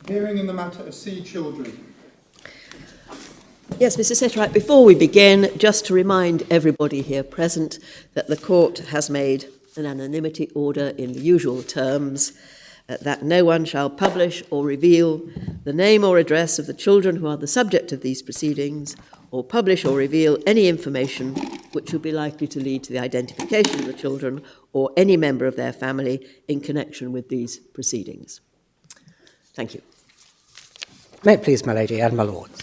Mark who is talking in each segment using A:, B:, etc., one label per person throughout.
A: Hearing in the matter of C children.
B: Yes, Mr. Setterite, before we begin, just to remind everybody here present that the court has made an anonymity order in the usual terms, that no one shall publish or reveal the name or address of the children who are the subject of these proceedings, or publish or reveal any information which would be likely to lead to the identification of the children or any member of their family in connection with these proceedings. Thank you.
C: May it please my lady and my lords.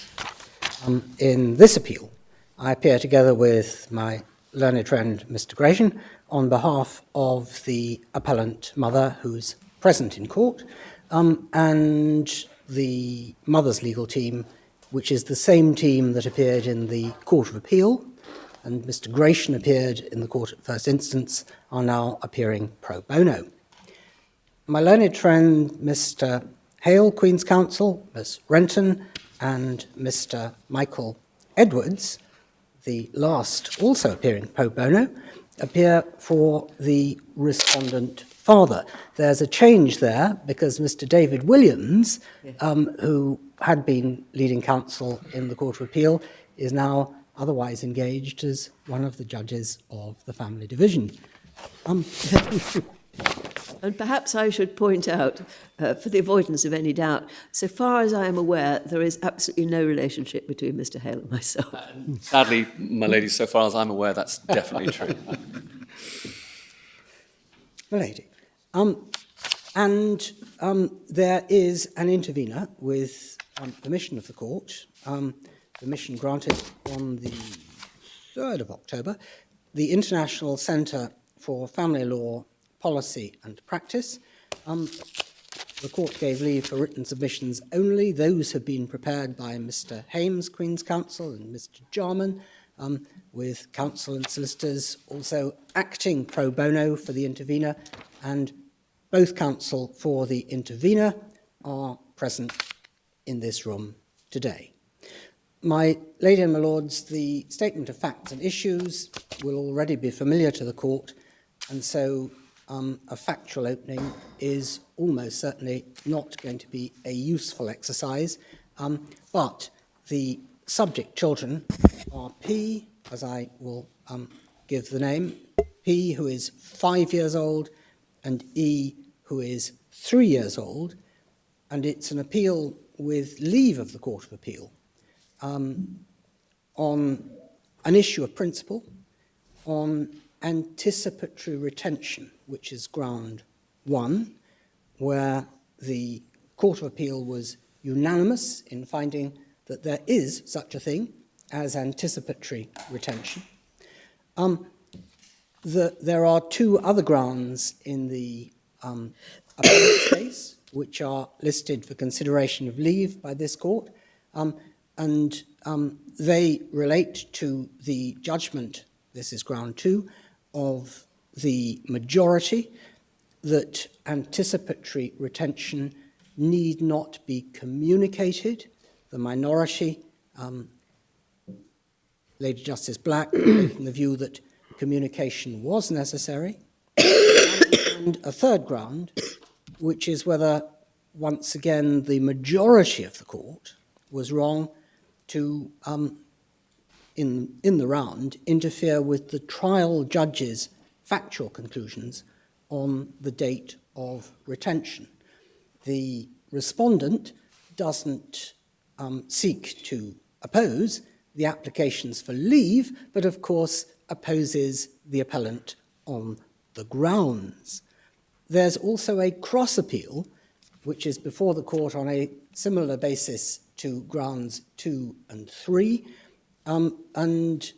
C: In this appeal, I appear together with my learned friend, Mr. Gratian, on behalf of the appellant mother who's present in court, and the mother's legal team, which is the same team that appeared in the Court of Appeal, and Mr. Gratian appeared in the court at first instance, are now appearing pro bono. My learned friend, Mr. Hale, Queen's Counsel, Ms. Renton, and Mr. Michael Edwards, the last also appearing pro bono, appear for the respondent father. There's a change there because Mr. David Williams, who had been leading counsel in the Court of Appeal, is now otherwise engaged as one of the judges of the family division.
B: And perhaps I should point out, for the avoidance of any doubt, so far as I am aware, there is absolutely no relationship between Mr. Hale and myself.
D: Sadly, my lady, so far as I'm aware, that's definitely true.
C: My lady. There is an intervener with permission of the court, permission granted on the 3rd of October, the International Centre for Family Law Policy and Practice. The court gave leave for written submissions only. Those have been prepared by Mr. Hames, Queen's Counsel, and Mr. Jarman, with counsel and solicitors also acting pro bono for the intervener, and both counsel for the intervener are present in this room today. My lady and my lords, the statement of facts and issues will already be familiar to the court, and so a factual opening is almost certainly not going to be a useful exercise, but the subject children are P, as I will give the name, P, who is 5 years old, and E, who is 3 years old, and it's an appeal with leave of the Court of Appeal on an issue of principle, on anticipatory retention, which is ground 1, where the Court of Appeal was unanimous in finding that there is such a thing as anticipatory retention. There are 2 other grounds in the appellate case, which are listed for consideration of leave by this court, and they relate to the judgment, this is ground 2, of the majority that anticipatory retention need not be communicated. The minority, Lady Justice Black, taking the view that communication was necessary. And a third ground, which is whether, once again, the majority of the court was wrong to, in the round, interfere with the trial judge's factual conclusions on the date of retention. The respondent doesn't seek to oppose the applications for leave, but of course opposes the appellant on the grounds. There's also a cross appeal, which is before the court on a similar basis to grounds 2 and 3, and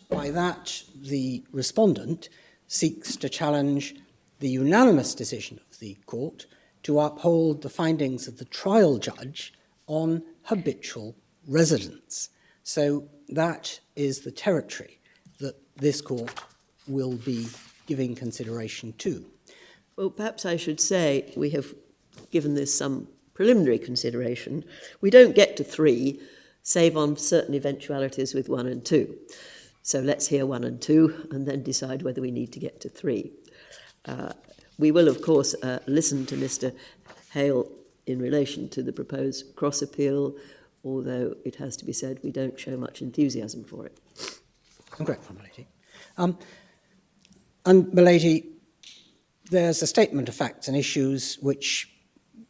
C: by that the respondent seeks to challenge the unanimous decision of the court to uphold the findings of the trial judge on habitual residence. So that is the territory that this court will be giving consideration to.
B: Well, perhaps I should say we have given this some preliminary consideration. We don't get to 3, save on certain eventualities with 1 and 2. So let's hear 1 and 2 and then decide whether we need to get to 3. We will, of course, listen to Mr. Hale in relation to the proposed cross-appeal, although it has to be said we don't show much enthusiasm for it.
C: I'm grateful, my lady. And, my lady, there's a statement of facts and issues which,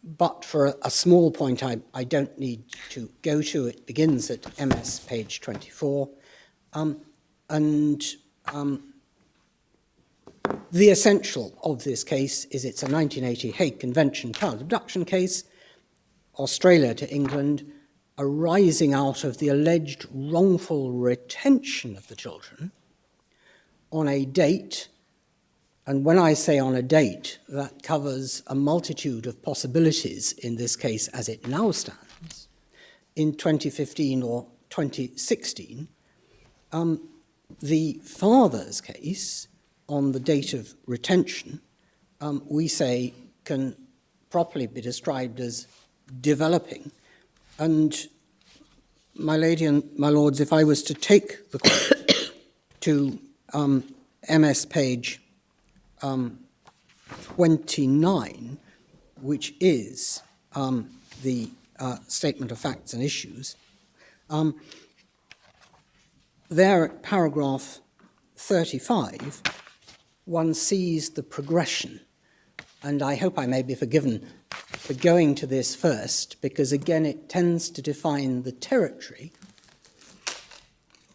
C: but for a small point I don't need to go to. It begins at MS page 24. The essential of this case is it's a 1980 Hague Convention child abduction case, Australia to England, arising out of the alleged wrongful retention of the children on a date, and when I say on a date, that covers a multitude of possibilities in this case as it now stands, in 2015 or 2016. The father's case on the date of retention, we say can properly be described as developing. And my lady and my lords, if I was to take the court to MS page 29, which is the statement of facts and issues, there at paragraph 35, one sees the progression. And I hope I may be forgiven for going to this first, because again, it tends to define the territory.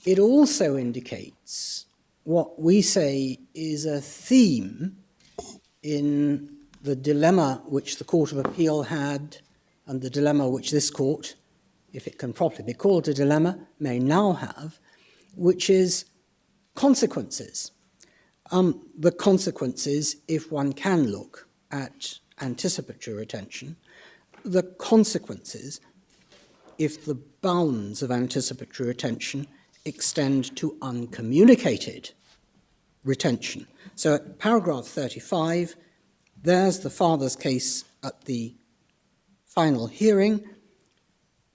C: It also indicates what we say is a theme in the dilemma which the Court of Appeal had, and the dilemma which this court, if it can properly be called a dilemma, may now have, which is consequences. The consequences, if one can look at anticipatory retention, the consequences, if the bounds of anticipatory retention extend to uncommunicated retention. So at paragraph 35, there's the father's case at the final hearing.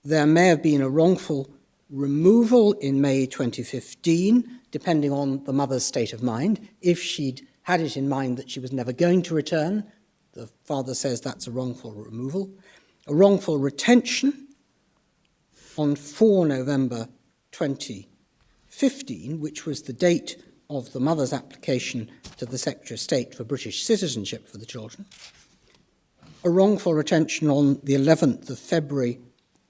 C: There may have been a wrongful removal in May 2015, depending on the mother's state of mind. If she'd had it in mind that she was never going to return, the father says that's a wrongful removal. A wrongful retention on 4 November 2015, which was the date of the mother's application to the Secretary of State for British citizenship for the children. A wrongful retention on the 11th of February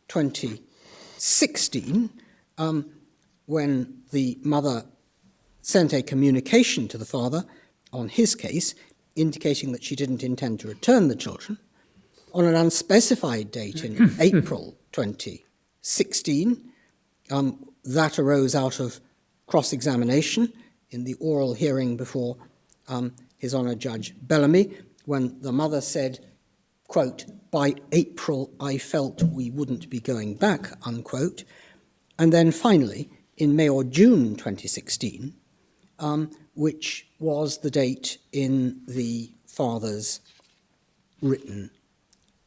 C: 2016, when the mother sent a communication to the father on his case, indicating that she didn't intend to return the children. On an unspecified date in April 2016, that arose out of cross-examination in the oral hearing before His Honour Judge Bellamy, when the mother said, quote, "By April I felt we wouldn't be going back," unquote. And then finally, in May or June 2016, which was the date in the father's written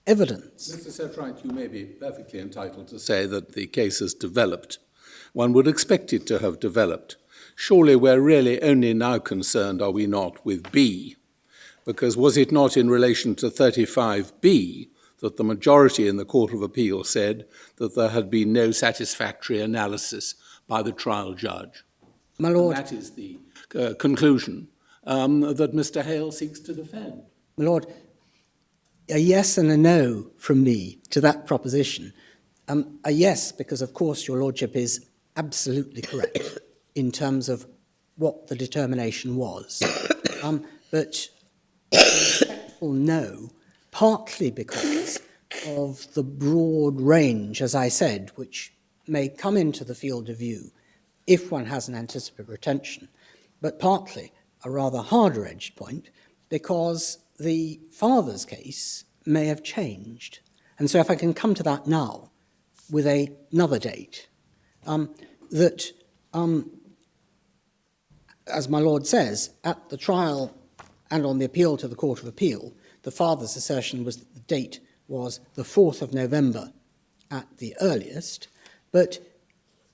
C: evidence.
A: Mr. Setright, you may be perfectly entitled to say that the case has developed. One would expect it to have developed. Surely we're really only now concerned, are we not, with B? Because was it not in relation to 35B that the majority in the Court of Appeal said that there had been no satisfactory analysis by the trial judge?
C: My Lord,
A: and that is the conclusion that Mr. Hale seeks to defend.
C: My Lord, a yes and a no from me to that proposition. A yes, because of course your Lordship is absolutely correct in terms of what the determination was. But a respectful no, partly because of the broad range, as I said, which may come into the field of view if one has an anticipatory retention, but partly a rather harder-edged point because the father's case may have changed. And so if I can come to that now with another date, that, as my Lord says, at the trial and on the appeal to the Court of Appeal, the father's assertion was that the date was the 4th of November at the earliest, but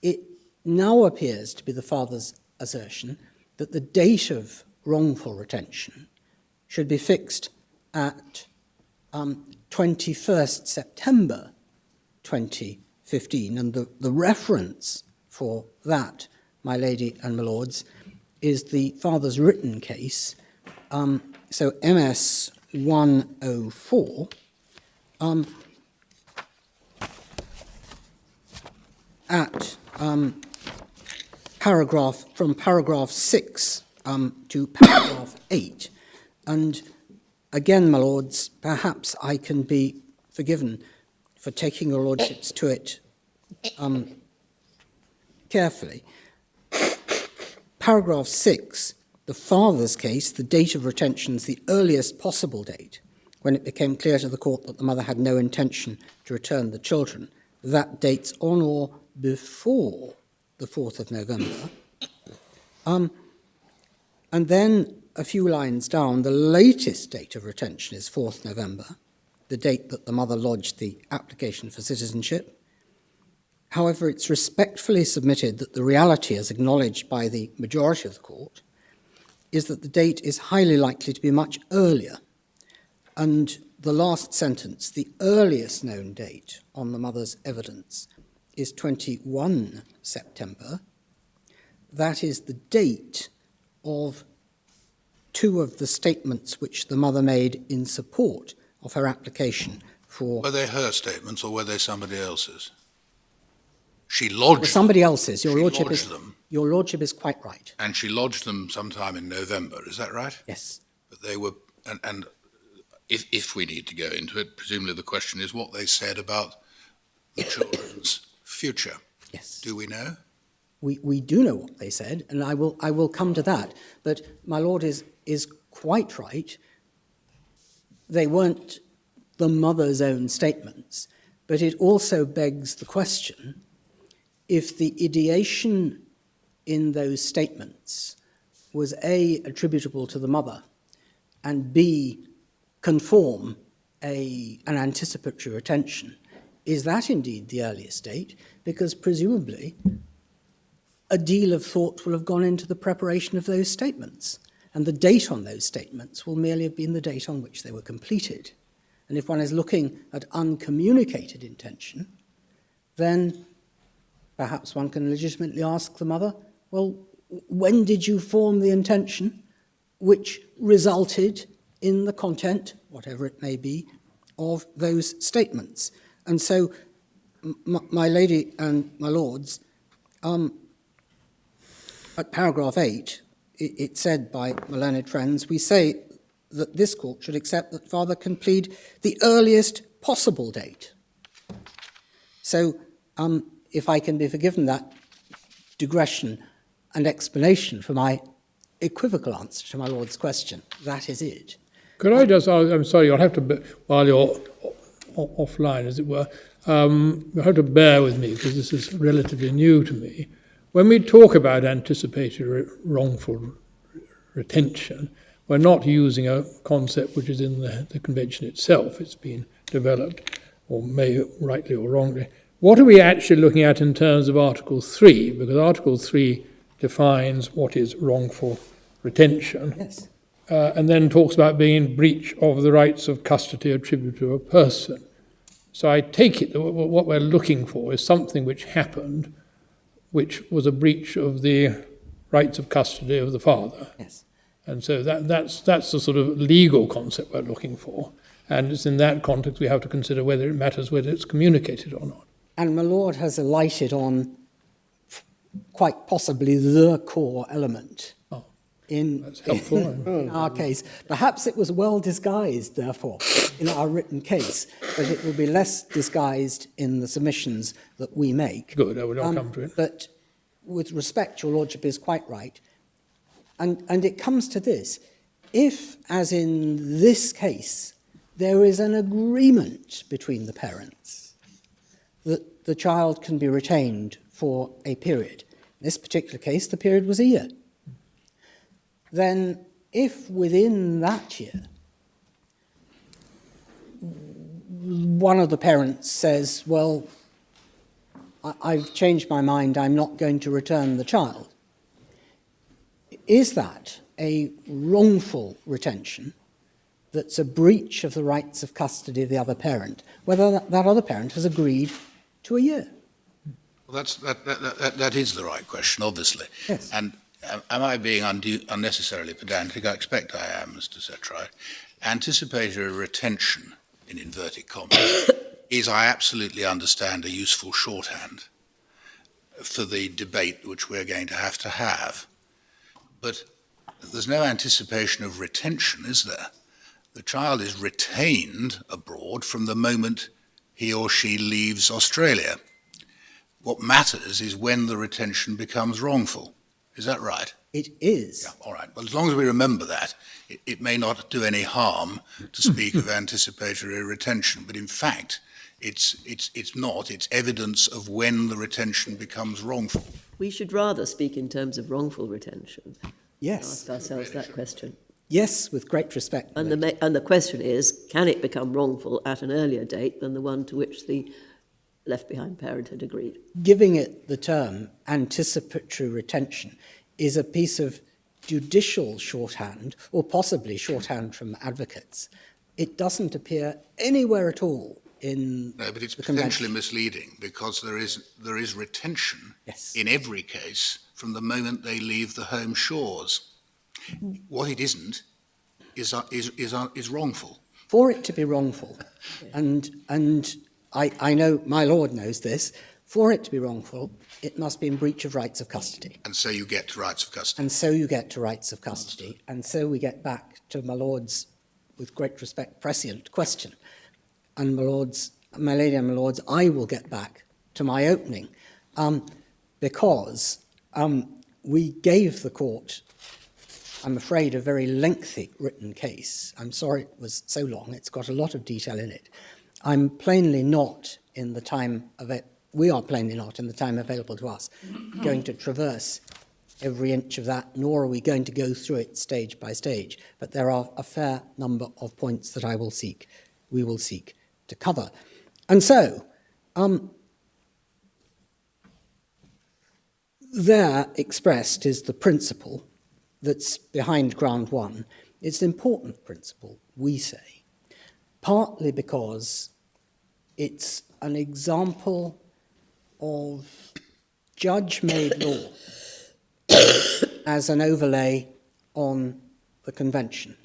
C: it now appears to be the father's assertion that the date of wrongful retention should be fixed at 21st September 2015, and the reference for that, my lady and my lords, is the father's written case, so MS 104, at paragraph 6 to paragraph 8. And again, my lords, perhaps I can be forgiven for taking your lordships to it carefully. Paragraph 6, the father's case, the date of retention is the earliest possible date when it became clear to the court that the mother had no intention to return the children. That dates on or before the 4th of November. And then a few lines down, the latest date of retention is 4th November, the date that the mother lodged the application for citizenship. However, it's respectfully submitted that the reality, as acknowledged by the majority of the court, is that the date is highly likely to be much earlier. And the last sentence, the earliest known date on the mother's evidence is 21 September. That is the date of two of the statements which the mother made in support of her application for...
E: Were they her statements or were they somebody else's? She lodged
C: somebody else's. Your lordship is quite right.
E: And she lodged them sometime in November, is that right?
C: Yes.
E: But they were, and if we need to go into it, presumably the question is what they said about the children's future.
C: Yes.
E: Do we know?
C: We do know what they said, and I will come to that. But my lord is quite right. They weren't the mother's own statements, but it also begs the question if the ideation in those statements was A, attributable to the mother, and B, conform an anticipatory retention, is that indeed the earliest date? Because presumably a deal of thought will have gone into the preparation of those statements, and the date on those statements will merely have been the date on which they were completed. And if one is looking at uncommunicated intention, then perhaps one can legitimately ask the mother, well, when did you form the intention which resulted in the content, whatever it may be, of those statements? And so, my lady and my lords, at paragraph 8, it said by my learned friends, we say that this court should accept that father can plead the earliest possible date. So, if I can be forgiven that digression and explanation for my equivocal answer to my lord's question, that is it.
F: Could I just ask, I'm sorry, you'll have to, while you're offline, as it were, you'll have to bear with me because this is relatively new to me. When we talk about anticipated wrongful retention, we're not using a concept which is in the convention itself. It's been developed, or may rightly or wrongly. What are we actually looking at in terms of Article 3? Because Article 3 defines what is wrongful retention.
C: Yes.
F: And then talks about being in breach of the rights of custody attributed to a person. So I take it that what we're looking for is something which happened, which was a breach of the rights of custody of the father.
C: Yes.
F: And so that's the sort of legal concept we're looking for. And it's in that context we have to consider whether it matters whether it's communicated or not.
C: And my lord has alighted on quite possibly the core element in our case. Perhaps it was well disguised, therefore, in our written case, but it will be less disguised in the submissions that we make.
F: Good, I will not come to it.
C: But with respect, your lordship is quite right. And it comes to this. If, as in this case, there is an agreement between the parents that the child can be retained for a period, in this particular case, the period was a year, then if within that year one of the parents says, well, I've changed my mind, I'm not going to return the child, is that a wrongful retention that's a breach of the rights of custody of the other parent, whether that other parent has agreed to a year.
E: Well, that is the right question, obviously.
C: Yes.
E: And am I being unnecessarily pedantic? I expect I am, Mr. Setrai. Anticipatory retention, in inverted commas, is, I absolutely understand, a useful shorthand for the debate which we're going to have. But there's no anticipation of retention, is there? The child is retained abroad from the moment he or she leaves Australia. What matters is when the retention becomes wrongful. Is that right?
C: It is.
E: Yeah, all right. Well, as long as we remember that, it may not do any harm to speak of anticipatory retention, but in fact, it's not. It's evidence of when the retention becomes wrongful.
B: We should rather speak in terms of wrongful retention.
C: Yes.
B: Ask ourselves that question.
C: Yes, with great respect.
B: And the question is, can it become wrongful at an earlier date than the one to which the left behind parent had agreed?
C: Giving it the term anticipatory retention is a piece of judicial shorthand, or possibly shorthand from advocates. It doesn't appear anywhere at all in
E: No, but it's
C: the
E: potentially
C: convention.
E: misleading because there is retention
C: Yes.
E: in every case from the moment they leave the home shores. What it isn't is wrongful.
C: For it to be wrongful, and I know my Lord knows this, for it to be wrongful, it must be in breach of rights of custody.
E: And so you get to rights of custody.
C: And so you get to rights of custody. And so we get back to my Lord's, with great respect, prescient question. And my lady and my lords, I will get back to my opening, because we gave the court, I'm afraid, a very lengthy written case. I'm sorry it was so long. It's got a lot of detail in it. I'm plainly not in the time of it. We are plainly not in the time available to us going to traverse every inch of that, nor are we going to go through it stage by stage. But there are a fair number of points that we will seek to cover. And so, there expressed is the principle that's behind ground one. It's an important principle, we say, partly because it's an example of judge-made law as an overlay on the convention.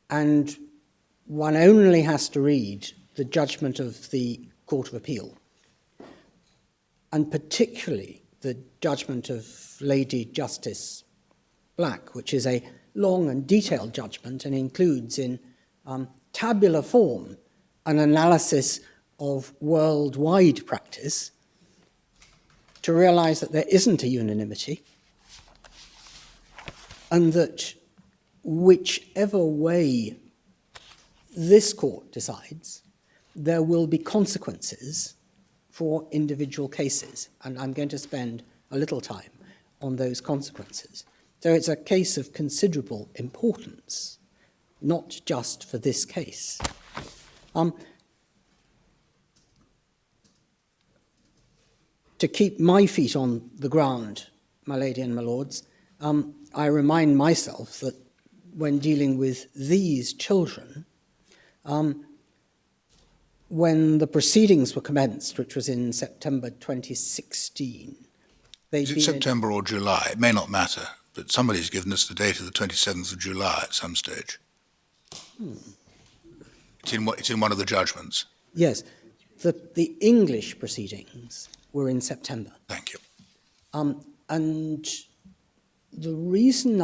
C: And one only has to read the judgment of the Court of Appeal, and particularly the judgment of Lady Justice Black, which is a long and detailed judgment and includes in tabular form an analysis of worldwide practice, to realize that there isn't a unanimity, and that whichever way this court decides, there will be consequences for individual cases. And I'm going to spend a little time on those consequences. So it's a case of considerable importance, not just for this case. To keep my feet on the ground, my lady and my lords, I remind myself that when dealing with these children, when the proceedings were commenced, which was in September 2016,
E: Is it September or July? It may not matter, but somebody's given us the date of the 27th of July at some stage. It's in one of the judgments.
C: Yes, the English proceedings were in September.
E: Thank you.
C: And the reason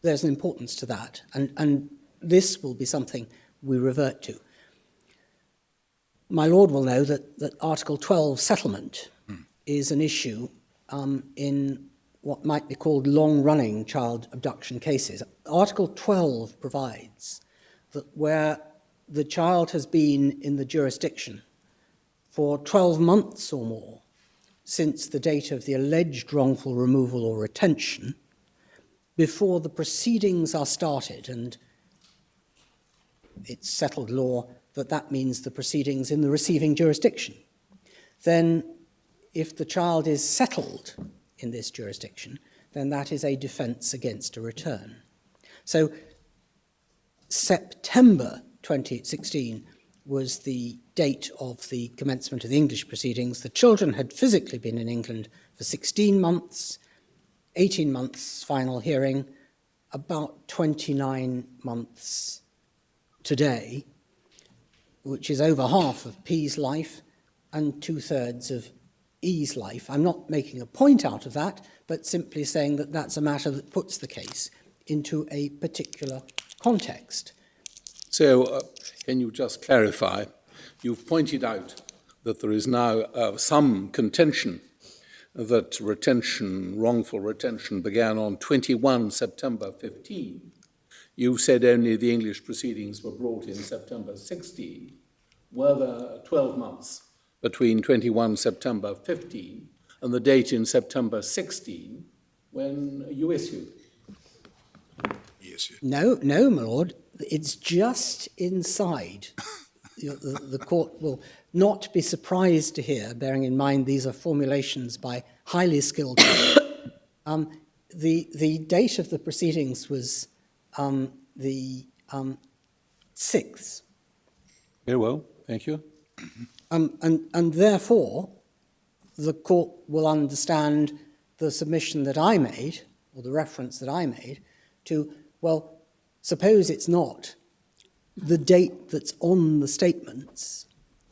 C: there's an importance to that, and this will be something we revert to. My Lord will know that Article 12 settlement is an issue in what might be called long-running child abduction cases. Article 12 provides that where the child has been in the jurisdiction for 12 months or more since the date of the alleged wrongful removal or retention, before the proceedings are started, and it's settled law that means the proceedings in the receiving jurisdiction, then if the child is settled in this jurisdiction, then that is a defence against a return. So September 2016 was the date of the commencement of the English proceedings. The children had physically been in England for 16 months, 18 months final hearing, about 29 months today, which is over half of P's life and 2/3 of E's life. I'm not making a point out of that, but simply saying that that's a matter that puts the case into a particular context.
A: So, can you just clarify? You've pointed out that there is now some contention that wrongful retention, began on 21 September 15. You said only the English proceedings were brought in September 16. Were there 12 months between 21 September 15 and the date in September 16 when you issued?
E: Yes.
C: No, my lord, it's just inside. The court will not be surprised to hear, bearing in mind these are formulations by highly skilled people. The date of the proceedings was the 6th.
A: Very well, thank you.
C: And therefore, the court will understand the submission that I made, or the reference that I made, to, well, suppose it's not the date that's on the statements,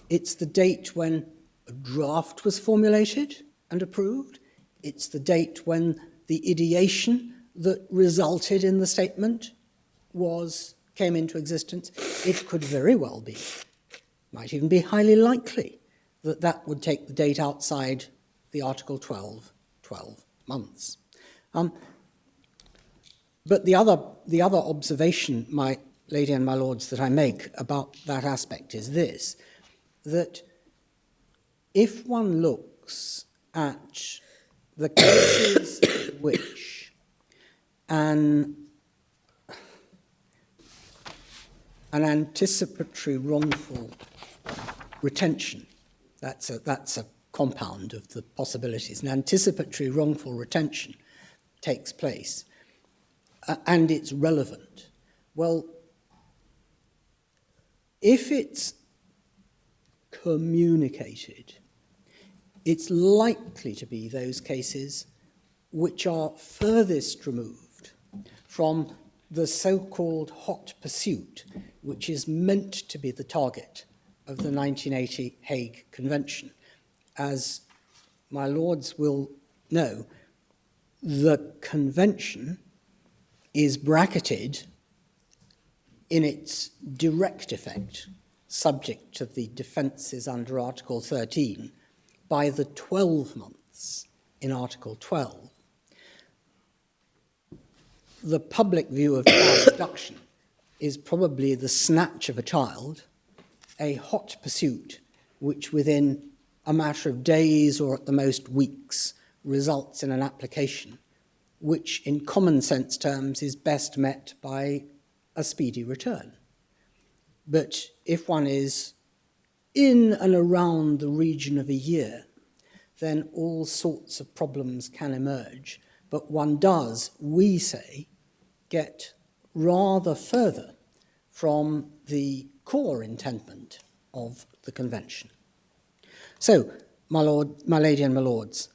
C: it's the date when a draft was formulated and approved, it's the date when the ideation that resulted in the statement came into existence. It could very well be, might even be highly likely, that would take the date outside the Article 12 months. But the other observation, my lady and my lords, that I make about that aspect is this, that if one looks at the cases in which an anticipatory wrongful retention, that's a compound of the possibilities, an anticipatory wrongful retention takes place, and it's relevant. Well, if it's communicated, it's likely to be those cases which are furthest removed from the so-called hot pursuit, which is meant to be the target of the 1980 Hague Convention. As my lords will know, the convention is bracketed in its direct effect, subject to the defences under Article 13, by the 12 months in Article 12. The public view of child abduction is probably the snatch of a child, a hot pursuit, which within a matter of days or at the most weeks results in an application, which in common sense terms is best met by a speedy return. But if one is in and around the region of a year, then all sorts of problems can emerge. But one does, we say, get rather further from the core intendment of the convention. So, my lady and my lords,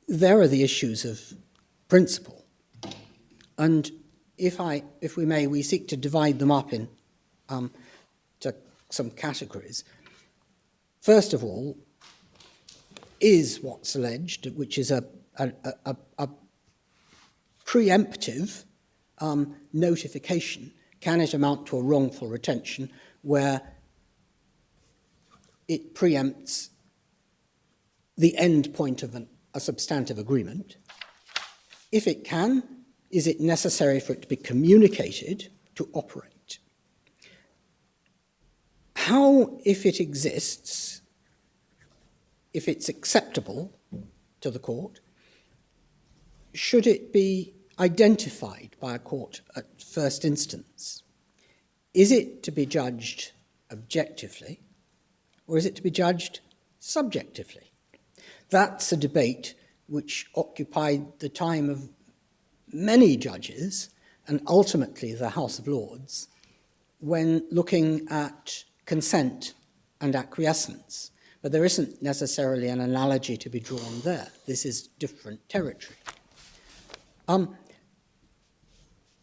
C: there are the issues of principle, and if we may, we seek to divide them up in to some categories. First of all, is what's alleged, which is a preemptive notification, can it amount to a wrongful retention where it preempts the end point of a substantive agreement? If it can, is it necessary for it to be communicated to operate? How, if it exists, if it's acceptable to the court, should it be identified by a court at first instance? Is it to be judged objectively, or is it to be judged subjectively? That's a debate which occupied the time of many judges and ultimately the House of Lords, when looking at consent and acquiescence. But there isn't necessarily an analogy to be drawn there. This is different territory.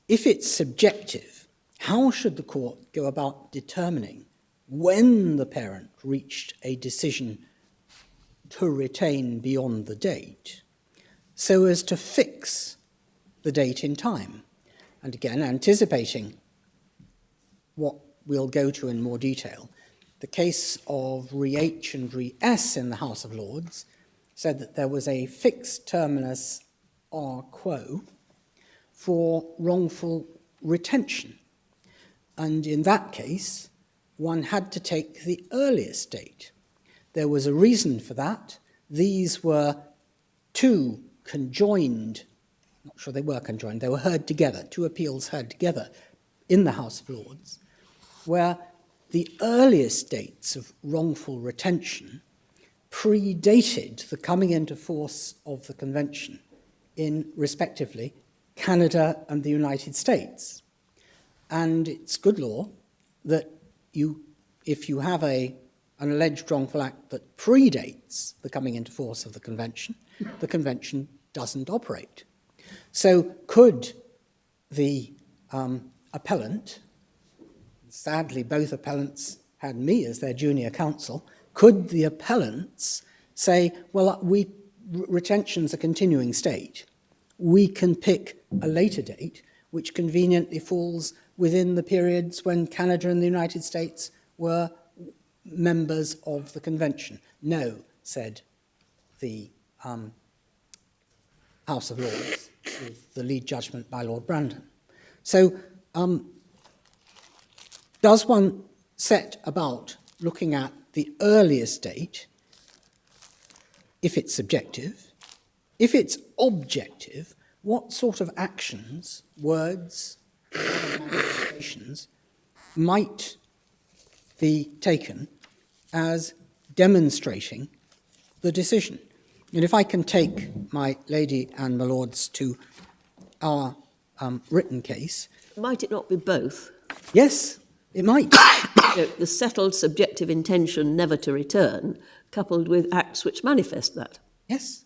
C: If it's subjective, how should the court go about determining when the parent reached a decision to retain beyond the date, so as to fix the date in time? And again, anticipating what we'll go to in more detail, the case of Re H and Re S in the House of Lords said that there was a fixed terminus R quo for wrongful retention. And in that case, one had to take the earliest date. There was a reason for that. These were two conjoined, not sure they were conjoined, they were heard together, two appeals heard together in the House of Lords, where the earliest dates of wrongful retention predated the coming into force of the Convention in, respectively, Canada and the United States. And it's good law that if you have an alleged wrongful act that predates the coming into force of the Convention doesn't operate. So could the appellant, sadly both appellants had me as their junior counsel, could the appellants say, well, retention's a continuing state, we can pick a later date which conveniently falls within the periods when Canada and the United States were members of the Convention? No, said the House of Lords, with the lead judgment by Lord Brandon. So does one set about looking at the earliest date if it's subjective? If it's objective, what sort of actions, words, manifestations might be taken as demonstrating the decision? And if I can take my lady and my lords to our written case.
B: Might it not be both?
C: Yes, it might.
B: The settled subjective intention never to return, coupled with acts which manifest that.
C: Yes.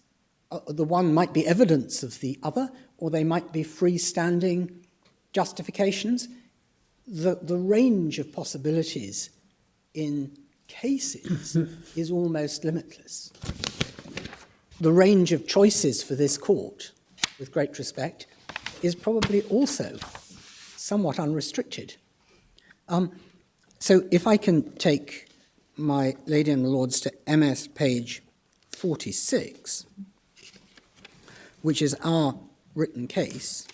C: The one might be evidence of the other, or they might be freestanding justifications. The range of possibilities in cases is almost limitless. The range of choices for this court, with great respect, is probably also somewhat unrestricted. So if I can take my lady and the lords to MS page 46, which is our written case,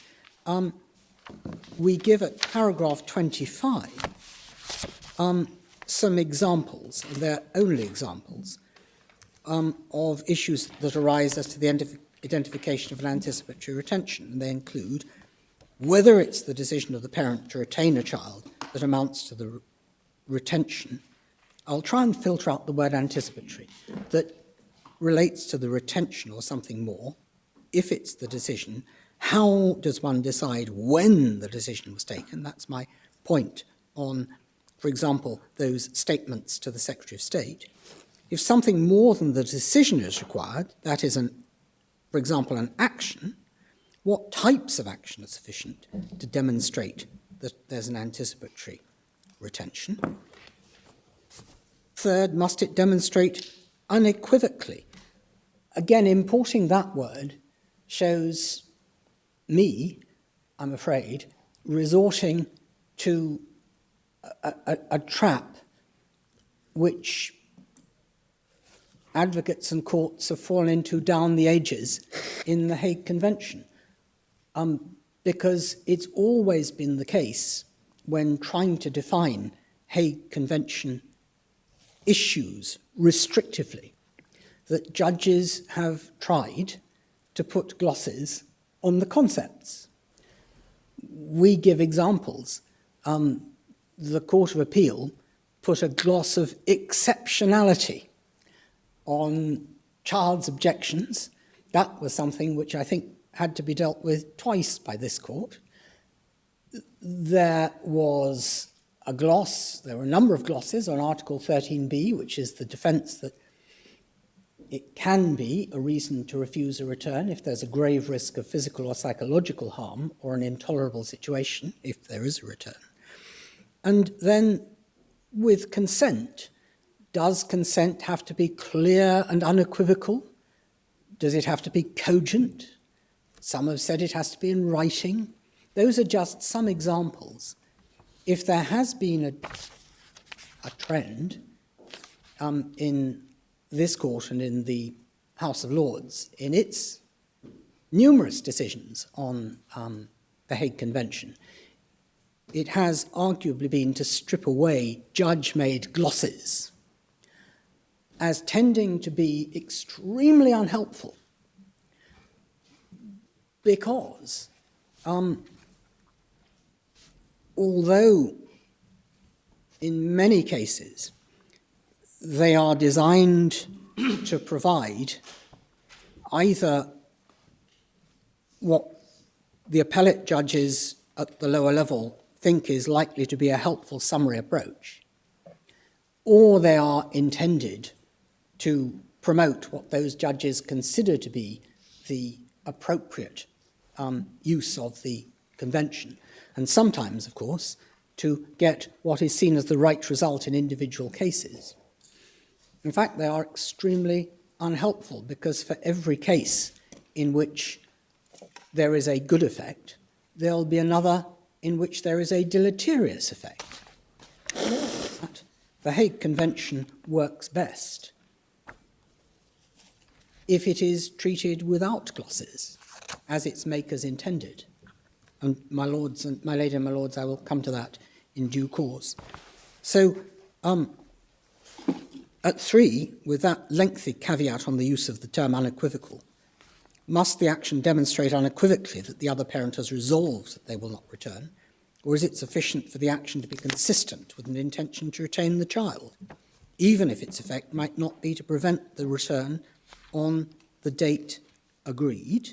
C: we give at paragraph 25 some examples, they're only examples, of issues that arise as to the identification of an anticipatory retention. And they include whether it's the decision of the parent to retain a child that amounts to the retention. I'll try and filter out the word anticipatory, that relates to the retention or something more. If it's the decision, how does one decide when the decision was taken? That's my point on, for example, those statements to the Secretary of State. If something more than the decision is required, that is, for example, an action, what types of action are sufficient to demonstrate that there's an anticipatory retention? Third, must it demonstrate unequivocally? Again, importing that word shows me, I'm afraid, resorting to a trap which advocates and courts have fallen into down the ages in the Hague Convention, because it's always been the case when trying to define Hague Convention issues restrictively that judges have tried to put glosses on the concepts. We give examples. The Court of Appeal put a gloss of exceptionality on child's objections. That was something which I think had to be dealt with twice by this court. there was a gloss, there were a number of glosses on Article 13b, which is the defence that it can be a reason to refuse a return if there's a grave risk of physical or psychological harm or an intolerable situation, if there is a return. And then with consent, does consent have to be clear and unequivocal? Does it have to be cogent? Some have said it has to be in writing. Those are just some examples. If there has been a trend in this court and in the House of Lords, in its numerous decisions on the Hague Convention, it has arguably been to strip away judge-made glosses as tending to be extremely unhelpful because although in many cases they are designed to provide either what the appellate judges at the lower level think is likely to be a helpful summary approach, or they are intended to promote what those judges consider to be the appropriate use of the convention, and sometimes, of course, to get what is seen as the right result in individual cases. In fact, they are extremely unhelpful because for every case in which there is a good effect, there will be another in which there is a deleterious effect. But the Hague Convention works best if it is treated without glosses, as its makers intended. And my lords and my lady and my lords, I will come to that in due course. So at 3, with that lengthy caveat on the use of the term unequivocal, must the action demonstrate unequivocally that the other parent has resolved that they will not return, or is it sufficient for the action to be consistent with an intention to retain the child, even if its effect might not be to prevent the return on the date agreed?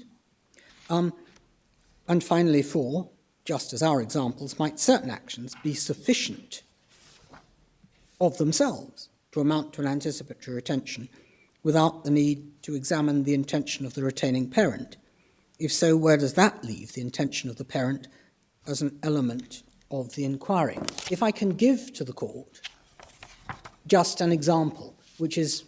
C: And finally, 4, just as our examples, might certain actions be sufficient of themselves to amount to an anticipatory retention without the need to examine the intention of the retaining parent? If so, where does that leave the intention of the parent as an element of the inquiry? If I can give to the court just an example, which is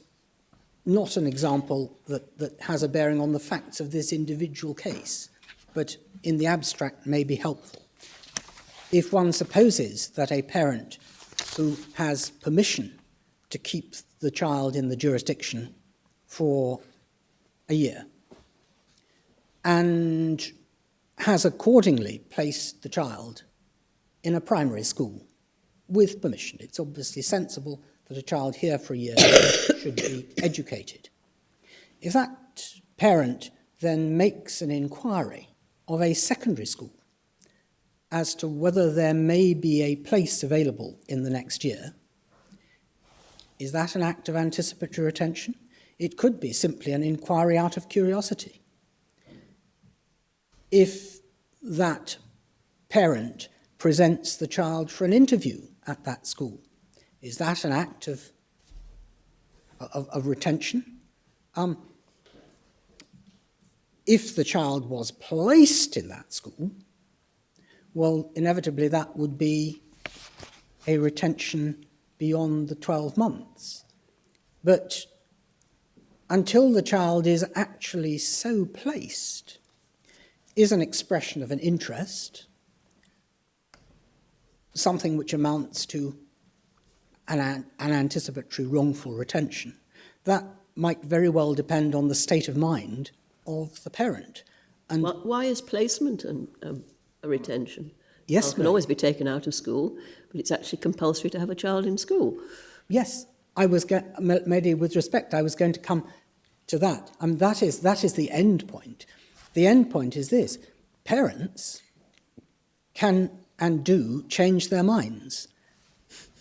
C: not an example that has a bearing on the facts of this individual case, but in the abstract may be helpful. If one supposes that a parent who has permission to keep the child in the jurisdiction for a year and has accordingly placed the child in a primary school with permission, it's obviously sensible that a child here for a year should be educated. If that parent then makes an inquiry of a secondary school as to whether there may be a place available in the next year, is that an act of anticipatory retention? It could be simply an inquiry out of curiosity. If that parent presents the child for an interview at that school, is that an act of retention? If the child was placed in that school, well, inevitably that would be a retention beyond the 12 months. But until the child is actually so placed, is an expression of an interest, something which amounts to an anticipatory wrongful retention. That might very well depend on the state of mind of the parent. And
B: Why is placement a retention?
C: Yes,
B: Child can
C: ma'am.
B: always be taken out of school, but it's actually compulsory to have a child in school.
C: yes, maybe with respect, I was going to come to that. That is the end point. The end point is this: parents can and do change their minds.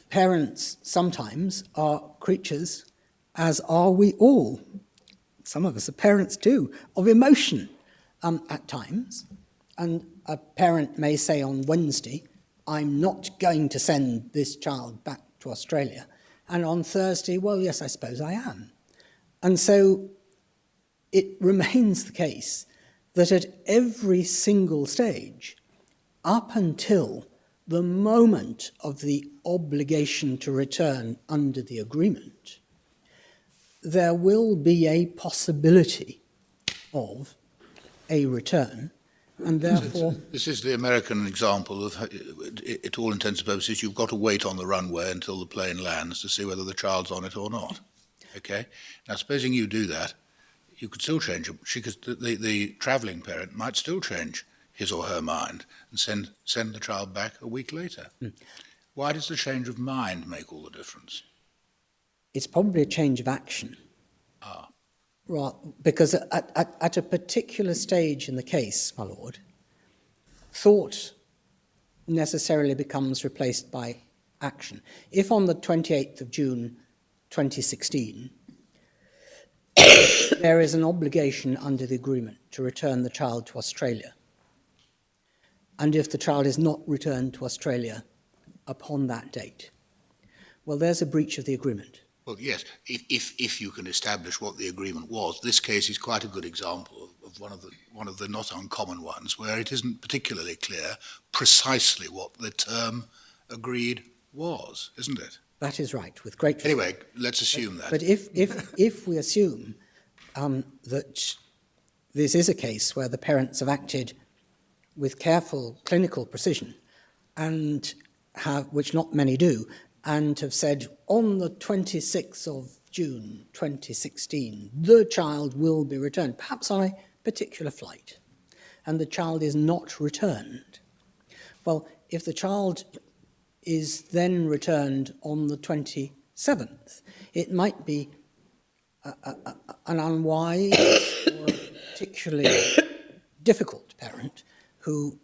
C: Parents sometimes are creatures, as are we all. Some of us are parents too, of emotion at times. And a parent may say on Wednesday, I'm not going to send this child back to Australia. And on Thursday, well, yes, I suppose I am. And so it remains the case that at every single stage, up until the moment of the obligation to return under the agreement, there will be a possibility of a return, and therefore...
E: This is the American example of, to all intents and purposes, you've got to wait on the runway until the plane lands to see whether the child's on it or not. Okay? Now, supposing you do that, you could still change it. The travelling parent might still change his or her mind and send the child back a week later. Why does the change of mind make all the difference?
C: It's probably a change of action. Right, because at a particular stage in the case, my lord, thought necessarily becomes replaced by action. If on the 28th of June 2016, there is an obligation under the agreement to return the child to Australia, and if the child is not returned to Australia upon that date, well, there's a breach of the agreement.
E: Well, yes, if you can establish what the agreement was. This case is quite a good example of one of the not uncommon ones where it isn't particularly clear precisely what the term agreed was, isn't it?
C: That is right, with great respect.
E: Anyway, let's assume that.
C: But if we assume that this is a case where the parents have acted with careful clinical precision, and which not many do, and have said, on the 26th of June 2016, the child will be returned, perhaps on a particular flight, and the child is not returned. Well, if the child is then returned on the 27th, it might be an unwise or particularly difficult parent who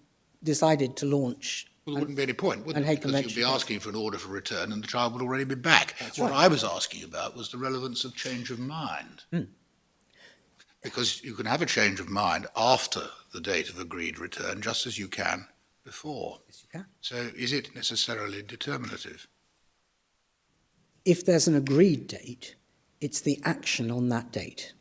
C: decided to launch.
E: Well, there wouldn't be any point, would there? Because you'd be asking for an order for return and the child would already be back. What I was asking about was the relevance of change of mind. Because you can have a change of mind after the date of agreed return, just as you can before.
C: Yes, you can.
E: So is it necessarily determinative?
C: If there's an agreed date, it's the action on that date.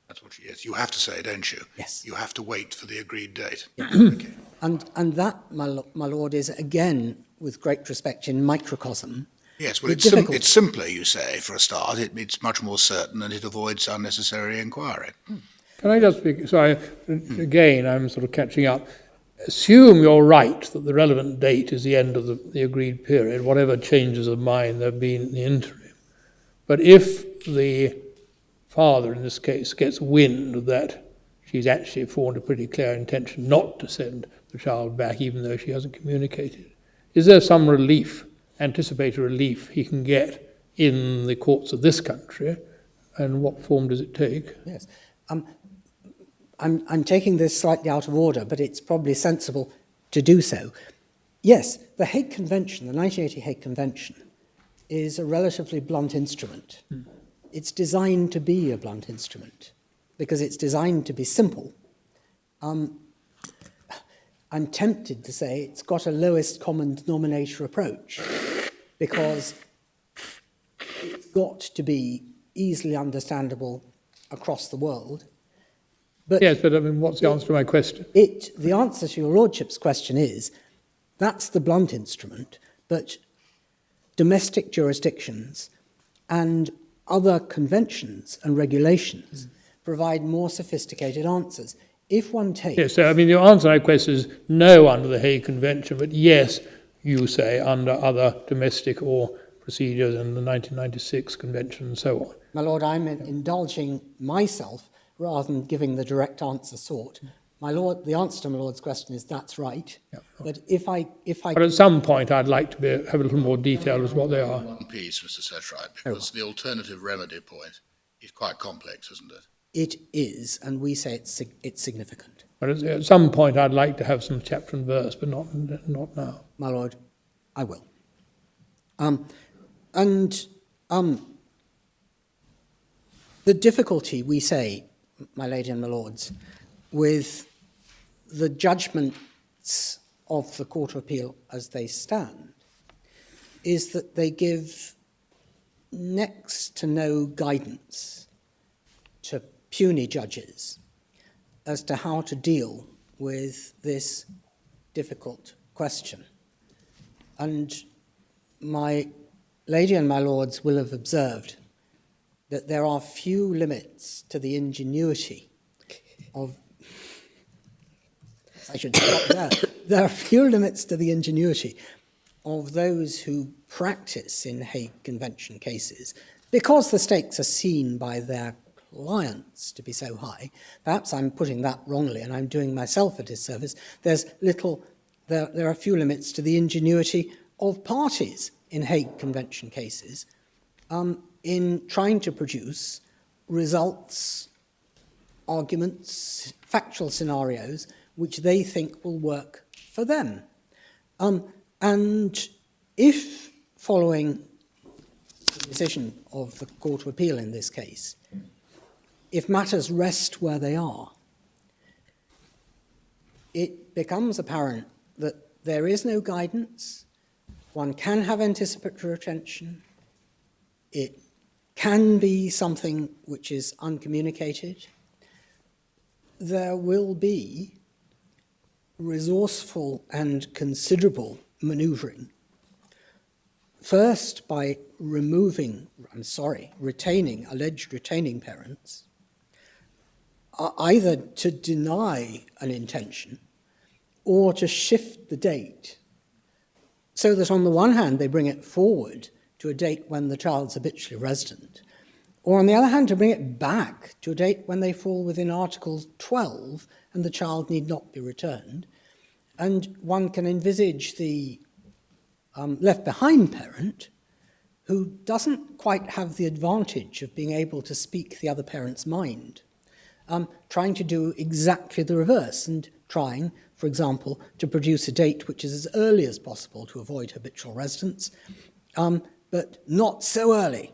E: That's what yes, you have to say, don't you?
C: Yes.
E: You have to wait for the agreed date.
C: Yeah.
E: Okay.
C: And that, my lord, is again, with great respect, in microcosm.
E: Yes, well, it's simpler, you say, for a start. It's much more certain and it avoids unnecessary inquiry.
F: Can I just speak? So again, I'm sort of catching up. Assume you're right that the relevant date is the end of the agreed period, whatever changes of mind there have been in the interim. But if the father, in this case, gets wind that she's actually formed a pretty clear intention not to send the child back, even though she hasn't communicated, is there some relief, anticipated relief, he can get in the courts of this country, and what form does it take?
C: Yes. I'm taking this slightly out of order, but it's probably sensible to do so. Yes, the Hague Convention, the 1980 Hague Convention, is a relatively blunt instrument. It's designed to be a blunt instrument because it's designed to be simple. I'm tempted to say it's got a lowest common denominator approach because it's got to be easily understandable across the world. But
F: yes, but I mean, what's the answer to my question?
C: The answer to your lordship's question is, that's the blunt instrument, but domestic jurisdictions and other conventions and regulations provide more sophisticated answers. If one takes...
F: Yes, so I mean, your answer to my question is no under the Hague Convention, but yes, you say, under other domestic or procedures in the 1996 Convention and so on.
C: My lord, I'm indulging myself rather than giving the direct answer sought. My lord, the answer to my lord's question is that's right.
F: Yeah.
C: But if I...
F: But at some point, I'd like to have a little more detail as what they are.
E: One piece, Mr. Setright, because the alternative remedy point is quite complex, isn't it?
C: It is, and we say it's significant.
F: But at some point, I'd like to have some chapter and verse, but not now.
C: My lord, I will. The difficulty, we say, my lady and my lords, with the judgments of the Court of Appeal as they stand is that they give next to no guidance to puny judges as to how to deal with this difficult question. And my lady and my lords will have observed that there are few limits to the ingenuity of... I should stop there. There are few limits to the ingenuity of those who practice in Hague Convention cases, because the stakes are seen by their clients to be so high. Perhaps I'm putting that wrongly and I'm doing myself a disservice. There are few limits to the ingenuity of parties in Hague Convention cases in trying to produce results, arguments, factual scenarios which they think will work for them. And if, following the decision of the Court of Appeal in this case, if matters rest where they are, it becomes apparent that there is no guidance, one can have anticipatory retention, it can be something which is uncommunicated, there will be resourceful and considerable manoeuvring. First, by retaining alleged retaining parents, either to deny an intention or to shift the date so that on the one hand they bring it forward to a date when the child's habitually resident, or on the other hand to bring it back to a date when they fall within Article 12 and the child need not be returned. And one can envisage the left behind parent who doesn't quite have the advantage of being able to speak the other parent's mind, trying to do exactly the reverse and trying, for example, to produce a date which is as early as possible to avoid habitual residence, but not so early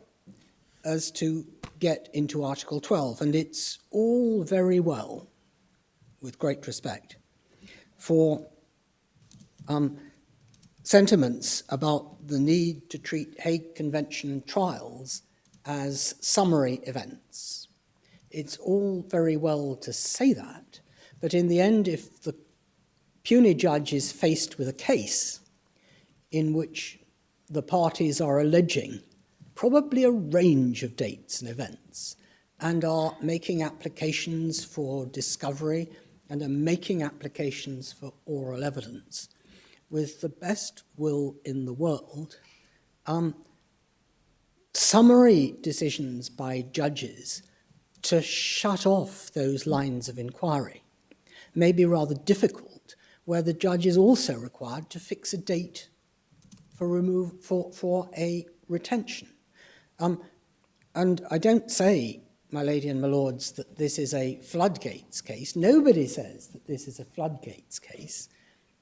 C: as to get into Article 12. And it's all very well, with great respect, for sentiments about the need to treat Hague Convention trials as summary events. It's all very well to say that, but in the end, if the puny judge is faced with a case in which the parties are alleging probably a range of dates and events and are making applications for discovery and are making applications for oral evidence, with the best will in the world, summary decisions by judges to shut off those lines of inquiry may be rather difficult, where the judge is also required to fix a date for a retention. And I don't say, my lady and my lords, that this is a floodgates case. Nobody says that this is a floodgates case,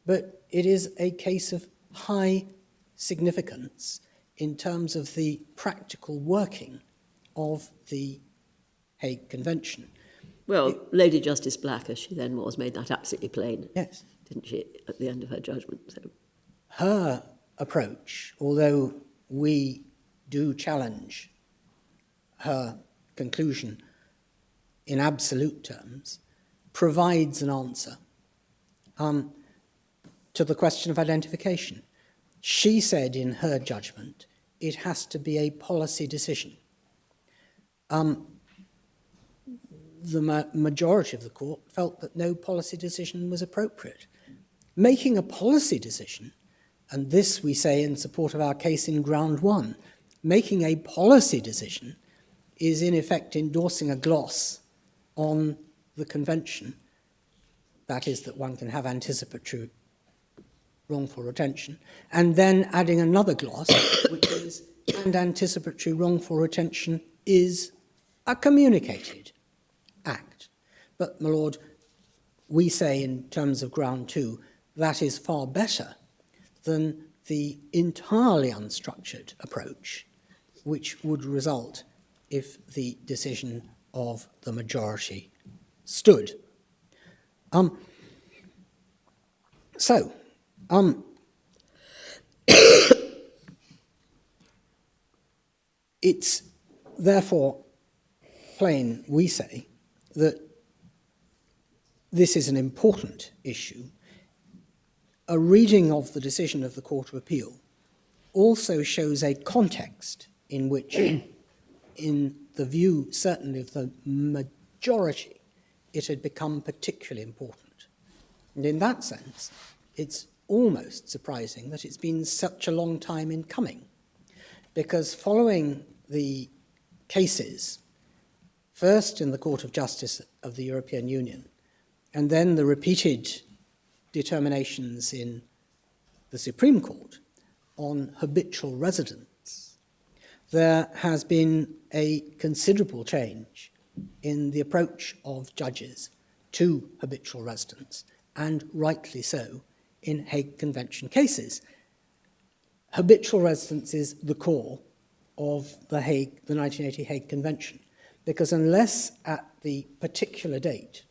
C: but it is a case of high significance in terms of the practical working of the Hague Convention.
B: Well, Lady Justice Black, as she then was, made that absolutely plain,
C: Yes.
B: didn't she, at the end of her judgment? So.
C: Her approach, although we do challenge her conclusion in absolute terms, provides an answer to the question of identification. She said in her judgment, it has to be a policy decision. The majority of the court felt that no policy decision was appropriate. Making a policy decision, and this we say in support of our case in ground one, making a policy decision is in effect endorsing a gloss on the convention, that is, that one can have anticipatory wrongful retention, and then adding another gloss, which is, and anticipatory wrongful retention is a communicated act. But, my lord, we say in terms of ground two, that is far better than the entirely unstructured approach, which would result if the decision of the majority stood. So, it's therefore plain, we say, that this is an important issue. A reading of the decision of the Court of Appeal also shows a context in which, in the view certainly of the majority, it had become particularly important. And in that sense, it's almost surprising that it's been such a long time in coming, because following the cases, first in the Court of Justice of the European Union, and then the repeated determinations in the Supreme Court on habitual residence, there has been a considerable change in the approach of judges to habitual residence, and rightly so, in Hague Convention cases. Habitual residence is the core of the 1980 Hague Convention, because unless at the particular date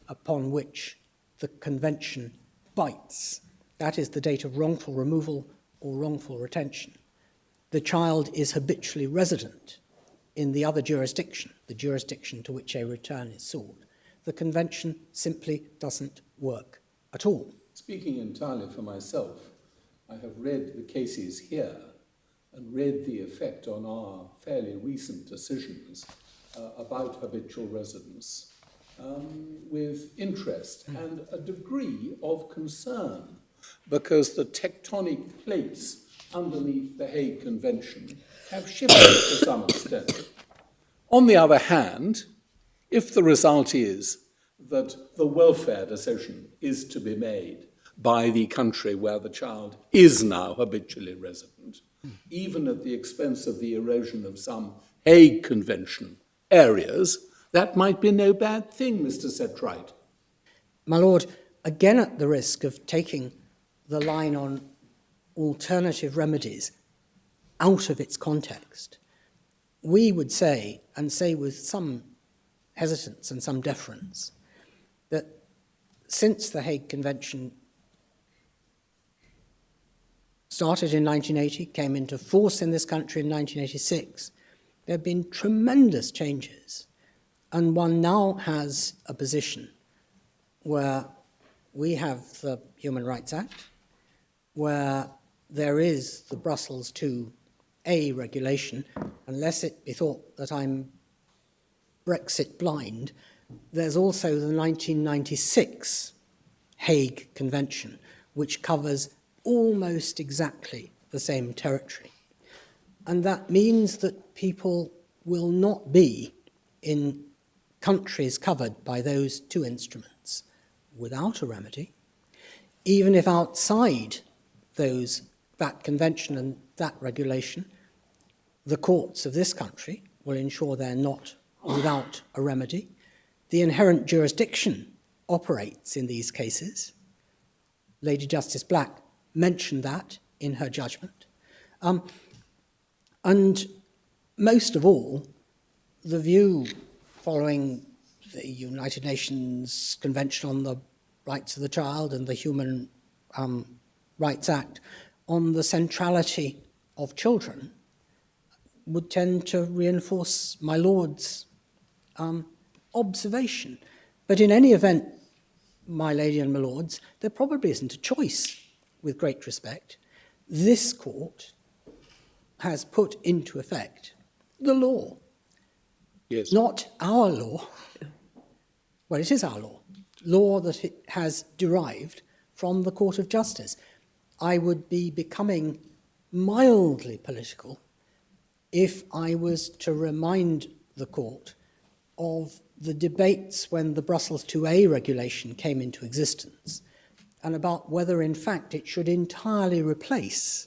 C: upon which the convention bites, that is the date of wrongful removal or wrongful retention, the child is habitually resident in the other jurisdiction, the jurisdiction to which a return is sought, the convention simply doesn't work at all.
A: Speaking entirely for myself, I have read the cases here and read the effect on our fairly recent decisions about habitual residence with interest and a degree of concern, because the tectonic plates underneath the Hague Convention have shifted to some extent. On the other hand, if the result is that the welfare decision is to be made by the country where the child is now habitually resident, even at the expense of the erosion of some Hague Convention areas, that might be no bad thing, Mr. Setright.
C: My Lord, again at the risk of taking the line on alternative remedies out of its context, we would say, and say with some hesitance and some deference, that since the Hague Convention started in 1980, came into force in this country in 1986, there have been tremendous changes. And one now has a position where we have the Human Rights Act, where there is the Brussels IIa regulation. Unless it be thought that I'm Brexit blind, there's also the 1996 Hague Convention, which covers almost exactly the same territory. And that means that people will not be in countries covered by those two instruments without a remedy, even if outside that convention and that regulation, the courts of this country will ensure they're not without a remedy. The inherent jurisdiction operates in these cases. Lady Justice Black mentioned that in her judgment. And most of all, the view following the United Nations Convention on the Rights of the Child and the Human Rights Act on the centrality of children would tend to reinforce my Lord's observation. But in any event, my lady and my lords, there probably isn't a choice, with great respect. This court has put into effect the law.
A: Yes.
C: Not our law. Well, it is our law that it has derived from the Court of Justice. I would be becoming mildly political if I was to remind the court of the debates when the Brussels IIa regulation came into existence, and about whether, in fact, it should entirely replace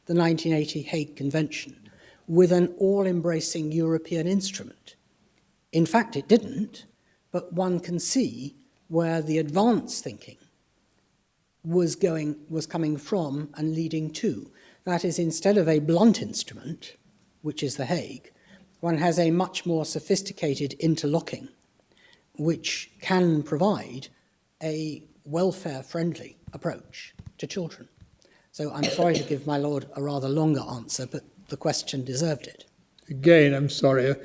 C: the 1980 Hague Convention with an all-embracing European instrument. In fact, it didn't, but one can see where the advanced thinking was coming from and leading to. That is, instead of a blunt instrument, which is the Hague, one has a much more sophisticated interlocking, which can provide a welfare-friendly approach to children. So I'm sorry to give my lord a rather longer answer, but the question deserved it.
F: Again, I'm sorry.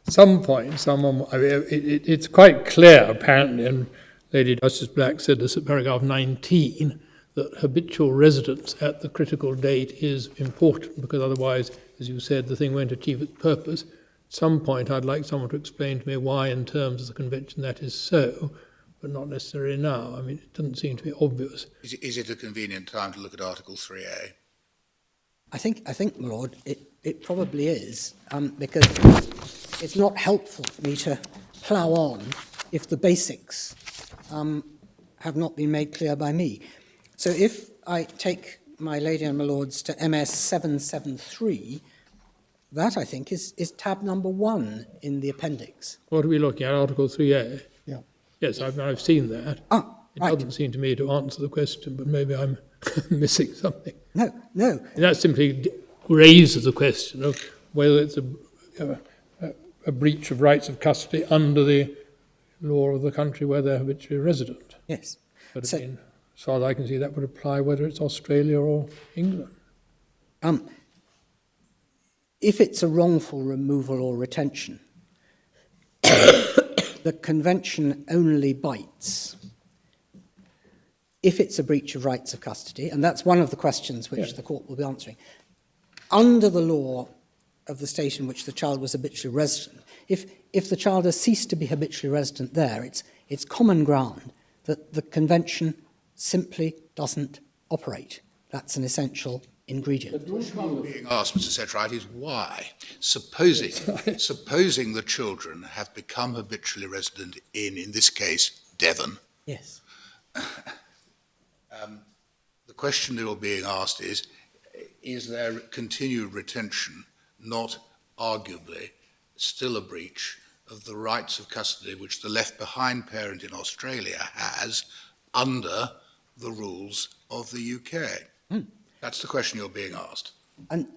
F: Some point, someone, I mean, it's quite clear, apparently, and Lady Justice Black said this at paragraph 19, that habitual residence at the critical date is important, because otherwise, as you said, the thing won't achieve its purpose. At some point, I'd like someone to explain to me why, in terms of the convention, that is so, but not necessarily now. I mean, it doesn't seem to be obvious.
E: Is it a convenient time to look at Article 3A?
C: I think, my lord, it probably is, because it's not helpful for me to plough on if the basics have not been made clear by me. So if I take my lady and my lords to MS 773, that, I think, is tab number 1 in the appendix.
F: What are we looking at, Article 3A?
C: Yeah.
F: Yes, I've seen that. It
C: Right.
F: doesn't seem to me to answer the question, but maybe I'm missing something.
C: No.
F: And that simply raises the question of whether it's a breach of rights of custody under the law of the country where they're habitually resident.
C: Yes.
F: But
C: So-
F: I mean, as far as I can see, that would apply whether it's Australia or England.
C: If it's a wrongful removal or retention, the convention only bites if it's a breach of rights of custody, and that's one of the questions which the court will be answering. Under the law of the state in which the child was habitually resident, if the child has ceased to be habitually resident there, it's common ground that the convention simply doesn't operate. That's an essential ingredient.
E: Being asked, Mr. Setright, is why, supposing the children have become habitually resident in this case, Devon,
C: Yes.
E: the question that you're being asked is their continued retention not arguably still a breach of the rights of custody which the left behind parent in Australia has under the rules of the UK? That's the question you're being asked.
C: And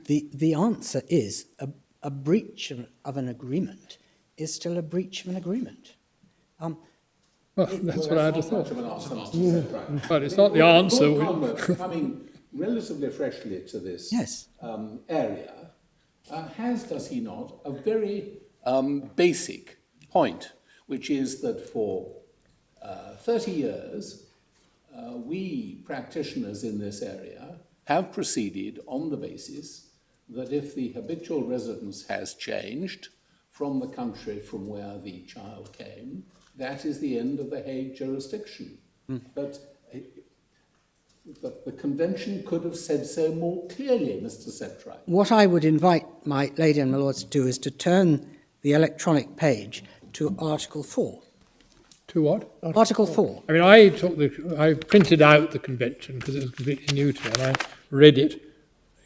C: the answer is a breach of an agreement is still a breach of an agreement.
F: Well, that's what I had to thought.
A: Much of an answer, Mr. Setright.
F: But it's not the answer.
A: Lord Cromwell, coming relatively freshly to this
C: Yes.
A: area, does he not, a very basic point, which is that for 30 years, we practitioners in this area have proceeded on the basis that if the habitual residence has changed from the country from where the child came, that is the end of the Hague jurisdiction. But the convention could have said so more clearly, Mr. Setright.
C: What I would invite my lady and my lords to do is to turn the electronic page to Article 4.
F: To what?
C: Article 4.
F: I mean, I printed out the convention because it was completely new to me, and I read it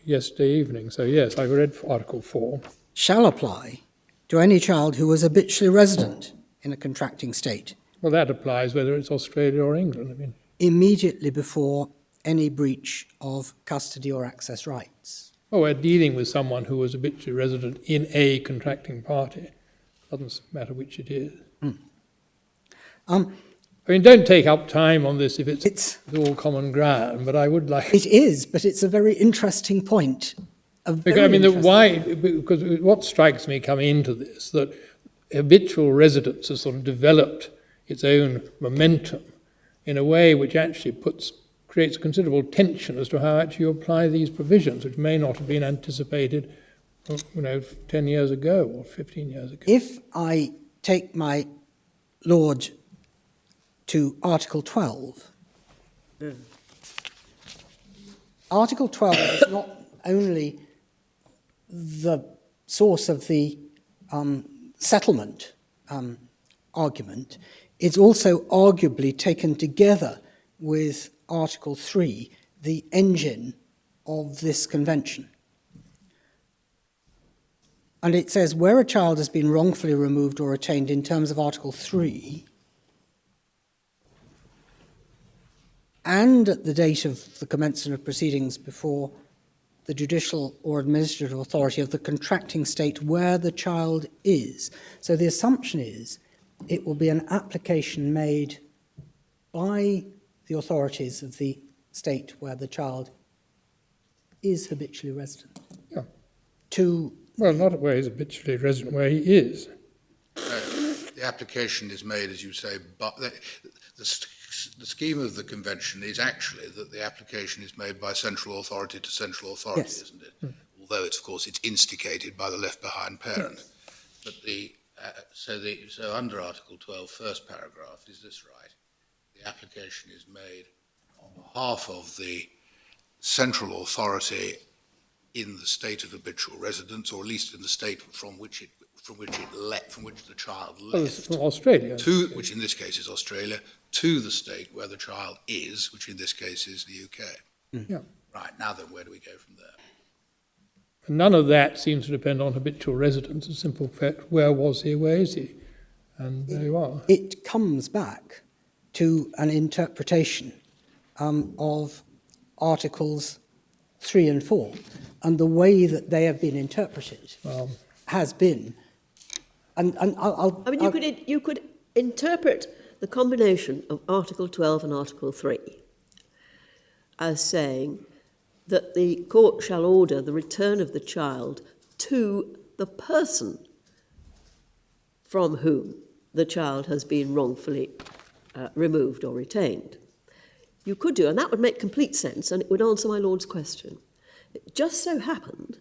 F: yesterday evening. So yes, I read Article 4.
C: Shall apply to any child who was habitually resident in a contracting state
F: Well, that applies whether it's Australia or England. I mean,
C: immediately before any breach of custody or access rights.
F: well, we're dealing with someone who was habitually resident in a contracting party. Doesn't matter which it is. I mean, don't take up time on this if it's all common ground, but I would like...
C: It is, but it's a very interesting point.
F: Because what strikes me coming into this, that habitual residence has sort of developed its own momentum in a way which actually creates considerable tension as to how actually you apply these provisions, which may not have been anticipated, 10 years ago or 15 years ago.
C: If I take my lord to Article 12, Article 12 is not only the source of the settlement argument, it's also arguably taken together with Article 3, the engine of this convention. And it says, where a child has been wrongfully removed or retained in terms of Article 3, and at the date of the commencement of proceedings before the judicial or administrative authority of the contracting state where the child is. So the assumption is it will be an application made by the authorities of the state where the child is habitually resident.
F: Yeah.
C: To
F: Well, not where he's habitually resident, where he is.
E: The application is made, as you say, but the scheme of the convention is actually that the application is made by central authority to central authority,
C: Yes.
E: isn't it? Although it's, of course, it's instigated by the left-behind parent. But so under Article 12, first paragraph, is this right? The application is made on behalf of the central authority in the state of habitual residence, or at least in the state from which the child
F: Well, it's
E: left,
F: from Australia.
E: which in this case is Australia, to the state where the child is, which in this case is the UK.
F: Yeah.
E: Right, now then, where do we go from there?
F: And none of that seems to depend on habitual residence. A simple fact, where was he, where is he? And there you are.
C: it comes back to an interpretation of Articles 3 and 4, and the way that they have been interpreted has been,
B: you could interpret the combination of Article 12 and Article 3 as saying that the court shall order the return of the child to the person from whom the child has been wrongfully removed or retained. You could do, and that would make complete sense, and it would answer my Lord's question. It just so happened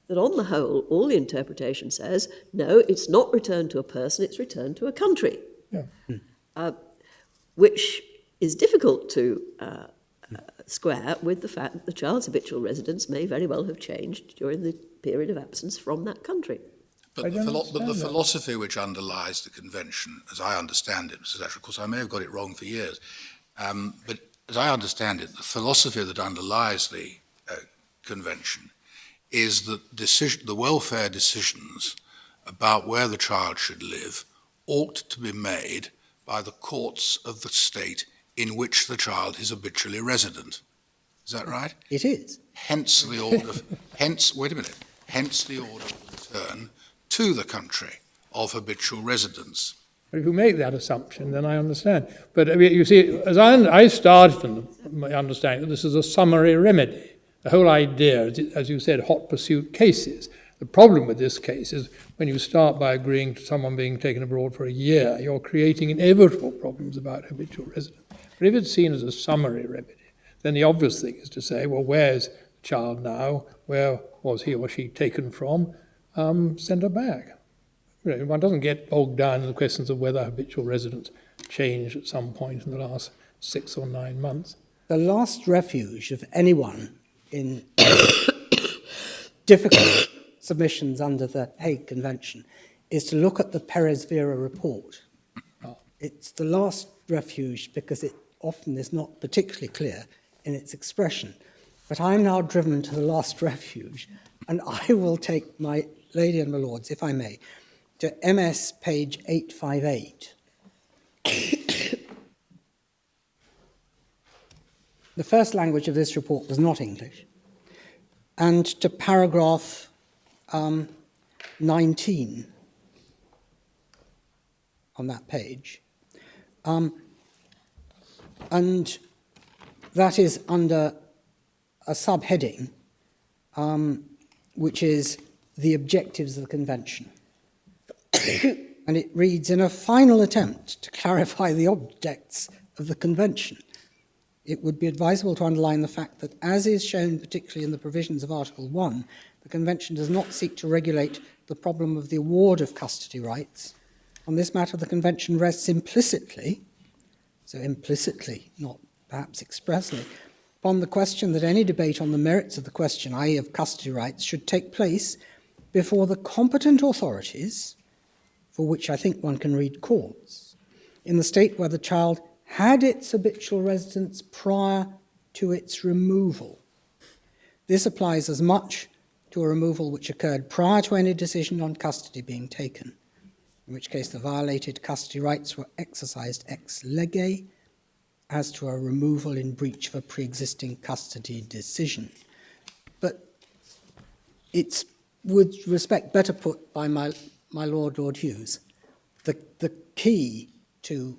B: that on the whole, all the interpretation says, no, it's not returned to a person, it's returned to a country.
F: Yeah.
B: Which is difficult to square with the fact that the child's habitual residence may very well have changed during the period of absence from that country.
E: But the philosophy which underlies the convention, as I understand it, Mr. Thatcher, of course I may have got it wrong for years, but as I understand it, the philosophy that underlies the convention is that the welfare decisions about where the child should live ought to be made by the courts of the state in which the child is habitually resident. Is that right?
C: it is.
E: Hence the order, hence the order of return to the country of habitual residence.
F: But if you make that assumption, then I understand. But I mean, you see, as I started from my understanding that this is a summary remedy. The whole idea is, as you said, hot pursuit cases. The problem with this case is when you start by agreeing to someone being taken abroad for a year, you're creating inevitable problems about habitual residence. But if it's seen as a summary remedy, then the obvious thing is to say, well, where's the child now? Where was he or she taken from? Send her back. You know, one doesn't get bogged down in the questions of whether habitual residence changed at some point in the last 6 or 9 months.
C: The last refuge of anyone in difficult submissions under the Hague Convention is to look at the Perez-Vera report. It's the last refuge because it often is not particularly clear in its expression. But I'm now driven to the last refuge, and I will take my lady and my lords, if I may, to MS page 858. The first language of this report was not English. And to paragraph 19 on that page. And that is under a subheading, which is the objectives of the convention. And it reads, in a final attempt to clarify the objects of the convention, it would be advisable to underline the fact that, as is shown particularly in the provisions of Article 1, the Convention does not seek to regulate the problem of the award of custody rights. On this matter, the Convention rests implicitly, so implicitly, not perhaps expressly, upon the question that any debate on the merits of the question, i.e. of custody rights, should take place before the competent authorities, for which I think one can read courts, in the state where the child had its habitual residence prior to its removal. This applies as much to a removal which occurred prior to any decision on custody being taken, in which case the violated custody rights were exercised ex lege, as to a removal in breach of a pre-existing custody decision. But it's, with respect, better put by my Lord Hughes. The key to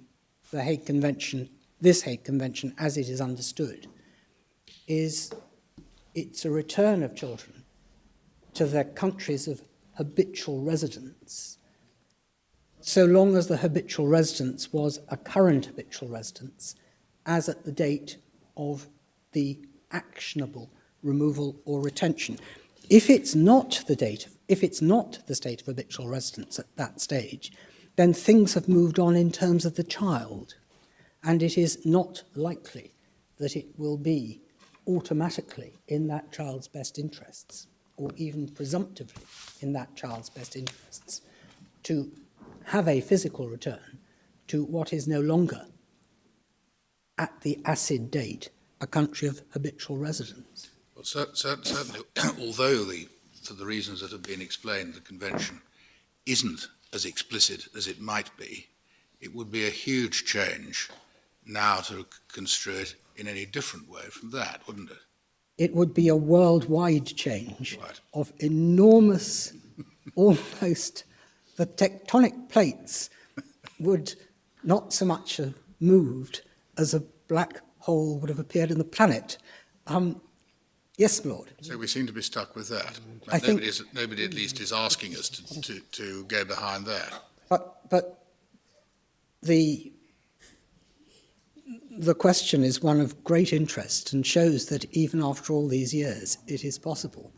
C: the Hague Convention this Hague Convention, as it is understood, is it's a return of children to their countries of habitual residence, so long as the habitual residence was a current habitual residence, as at the date of the actionable removal or retention. If it's not the state of habitual residence at that stage, then things have moved on in terms of the child, and it is not likely that it will be automatically in that child's best interests, or even presumptively in that child's best interests, to have a physical return to what is no longer, at the acid date, a country of habitual residence.
E: Well, certainly, although for the reasons that have been explained, the Convention isn't as explicit as it might be, it would be a huge change now to construe it in any different way from that, wouldn't it?
C: It would be a worldwide change
E: Right.
C: of enormous, almost, the tectonic plates would not so much have moved as a black hole would have appeared in the planet. Yes, my Lord.
E: So we seem to be stuck with that.
C: I think-
E: Nobody at least is asking us to go behind that.
C: But the question is one of great interest and shows that even after all these years, it is possible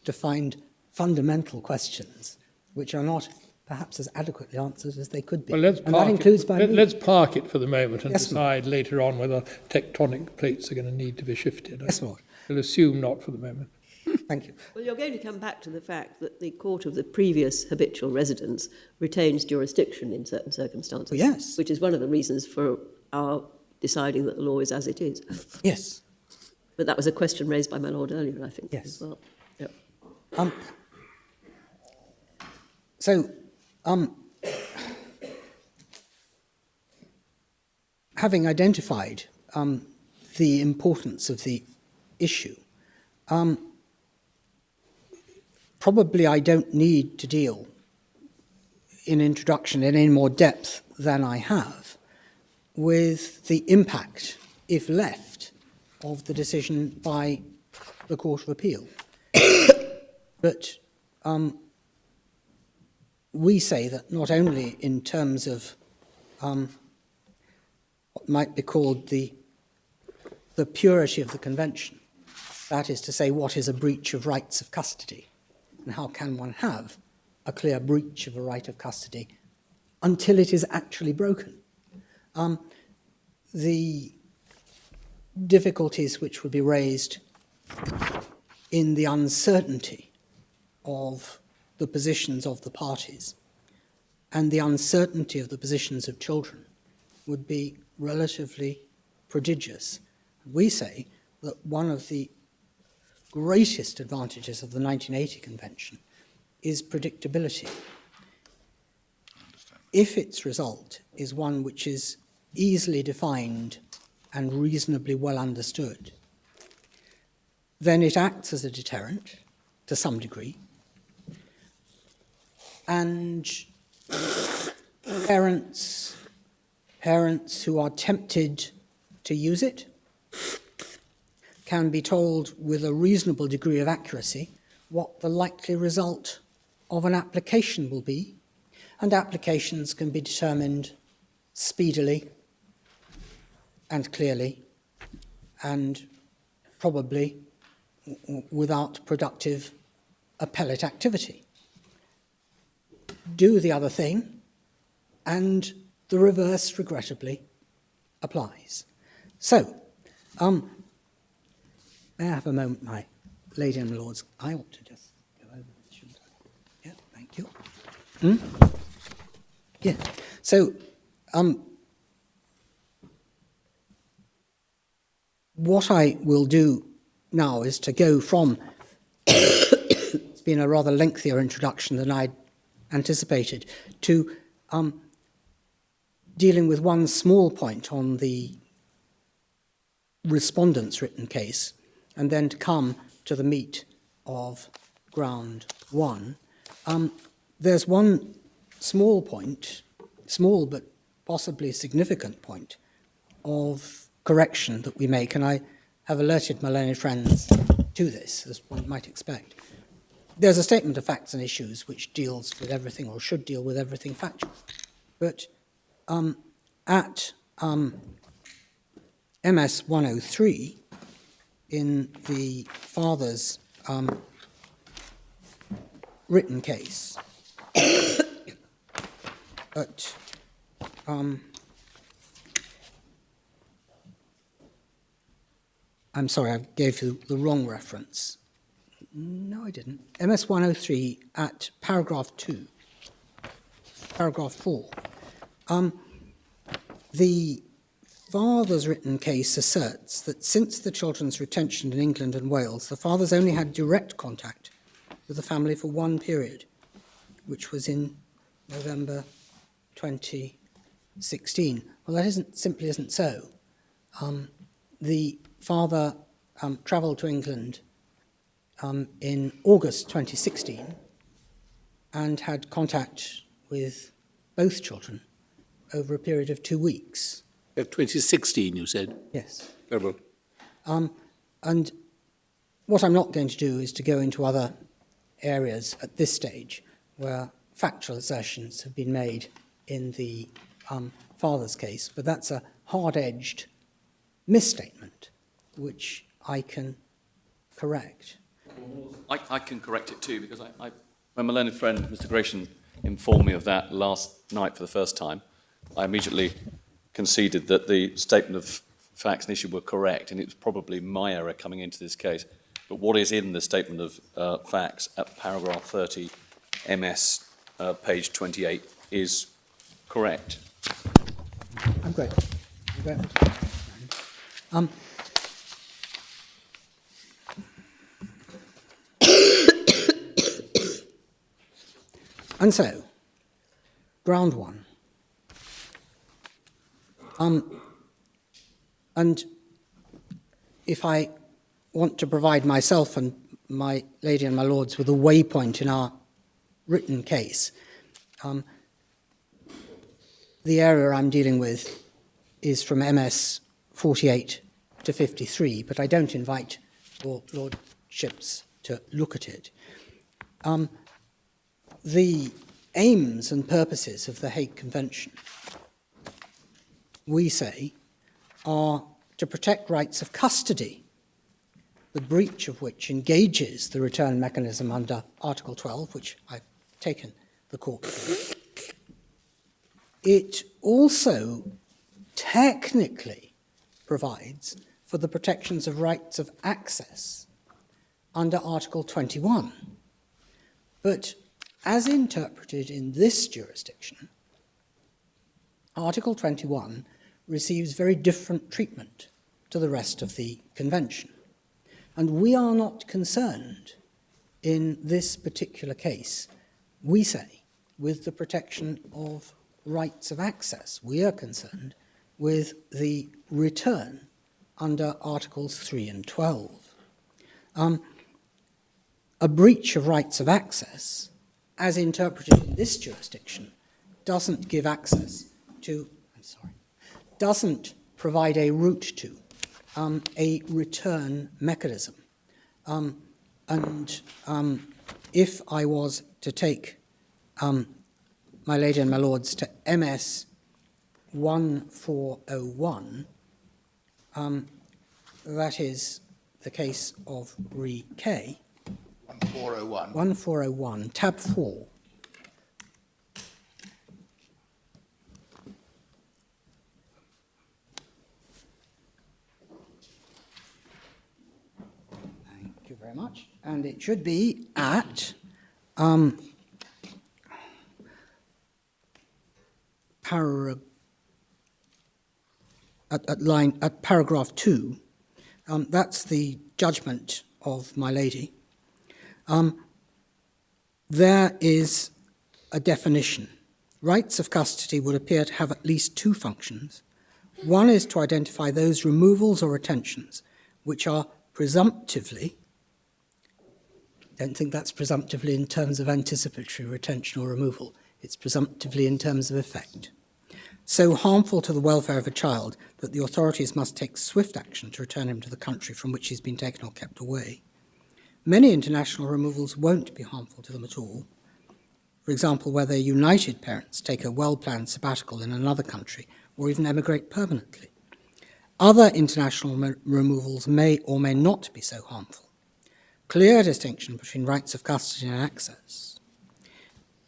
C: to find fundamental questions which are not perhaps as adequately answered as they could be.
F: Well, let's
C: and that
F: park
C: includes
F: it.
C: by me.
F: Let's park it for the moment and
C: Yes,
F: decide later on whether tectonic plates are going to need to be shifted.
C: Yes, my Lord.
F: We'll assume not for the moment.
C: Thank you.
B: Well, you're going to come back to the fact that the court of the previous habitual residence retains jurisdiction in certain circumstances.
C: Well, yes.
B: Which is one of the reasons for our deciding that the law is as it is.
C: Yes.
B: But that was a question raised by my lord earlier, I think,
C: Yes.
B: as well. Yep.
C: Having identified the importance of the issue, probably I don't need to deal in introduction in any more depth than I have with the impact, if left, of the decision by the Court of Appeal. But we say that not only in terms of what might be called the purity of the Convention, that is to say, what is a breach of rights of custody, and how can one have a clear breach of a right of custody until it is actually broken. The difficulties which would be raised in the uncertainty of the positions of the parties and the uncertainty of the positions of children would be relatively prodigious. We say that one of the greatest advantages of the 1980 Convention is predictability. If its result is one which is easily defined and reasonably well understood, then it acts as a deterrent to some degree, and parents who are tempted to use it can be told with a reasonable degree of accuracy what the likely result of an application will be, and applications can be determined speedily and clearly and probably without productive appellate activity. Do the other thing, and the reverse, regrettably, applies. So, may I have a moment, my lady and lords? I ought to just go over this, shouldn't I? Yeah, thank you. Yeah, so, what I will do now is to go from, it's been a rather lengthier introduction than I'd anticipated, to dealing with one small point on the respondent's written case, and then to come to the meat of ground one. There's one small point, small but possibly significant point, of correction that we make, and I have alerted my learned friends to this, as one might expect. There's a statement of facts and issues which deals with everything, or should deal with everything factual. But at MS 103, in the father's written case, but I'm sorry, I gave you the wrong reference. No, I didn't. MS 103 at paragraph 2, paragraph 4. The father's written case asserts that since the children's retention in England and Wales, the fathers only had direct contact with the family for one period, which was in November 2016. Well, that simply isn't so. The father travelled to England in August 2016 and had contact with both children over a period of 2 weeks.
A: 2016, you said?
C: Yes.
A: Very well.
C: And what I'm not going to do is to go into other areas at this stage where factual assertions have been made in the father's case, but that's a hard-edged misstatement which I can correct.
D: I can correct it too, because when my learned friend, Mr. Gratian, informed me of that last night for the first time, I immediately conceded that the statement of facts and issue were correct, and it was probably my error coming into this case. But what is in the statement of facts at paragraph 30, MS, page 28, is correct.
C: I'm grateful. And so, ground one. And if I want to provide myself and my lady and my lords with a waypoint in our written case, the area I'm dealing with is from MS 48 to 53, but I don't invite your lordships to look at it. The aims and purposes of the Hague Convention, we say, are to protect rights of custody, the breach of which engages the return mechanism under Article 12, which I've taken the court through. It also technically provides for the protections of rights of access under Article 21. But as interpreted in this jurisdiction, Article 21 receives very different treatment to the rest of the Convention. And we are not concerned in this particular case, we say, with the protection of rights of access. We are concerned with the return under Articles 3 and 12. A breach of rights of access, as interpreted in this jurisdiction, doesn't give access to, doesn't provide a route to a return mechanism. If I was to take my lady and my lords to MS 1401, that is the case of Re K.
E: 1401.
C: 1401, tab 4. Thank you very much. And it should be at paragraph 2. That's the judgment of my lady. There is a definition. Rights of custody would appear to have at least two functions. One is to identify those removals or retentions which are presumptively, don't think that's presumptively in terms of anticipatory retention or removal, it's presumptively in terms of effect, so harmful to the welfare of a child that the authorities must take swift action to return him to the country from which he's been taken or kept away. Many international removals won't be harmful to them at all. For example, where their united parents take a well-planned sabbatical in another country or even emigrate permanently. Other international removals may or may not be so harmful. Clear distinction between rights of custody and access.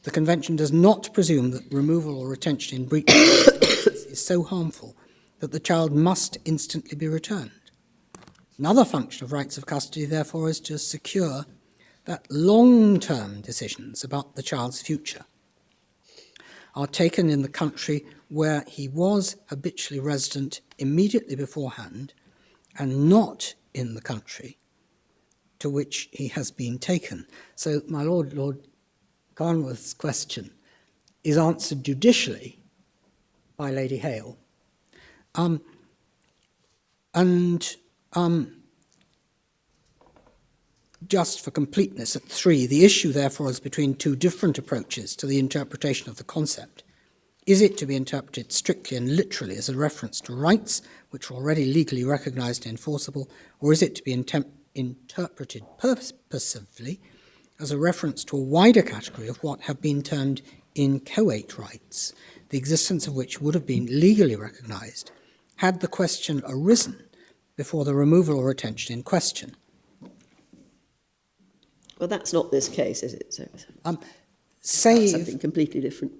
C: The Convention does not presume that removal or retention in breach of is so harmful that the child must instantly be returned. Another function of rights of custody, therefore, is to secure that long-term decisions about the child's future are taken in the country where he was habitually resident immediately beforehand and not in the country to which he has been taken. So, my Lord Garnworth's question is answered judicially by Lady Hale. Just for completeness, at 3, the issue, therefore, is between two different approaches to the interpretation of the concept. Is it to be interpreted strictly and literally as a reference to rights which are already legally recognised and enforceable, or is it to be interpreted purposively as a reference to a wider category of what have been termed inchoate rights, the existence of which would have been legally recognised had the question arisen before the removal or retention in question?
B: Well, that's not this case, is it? So,
C: Save
B: something completely different.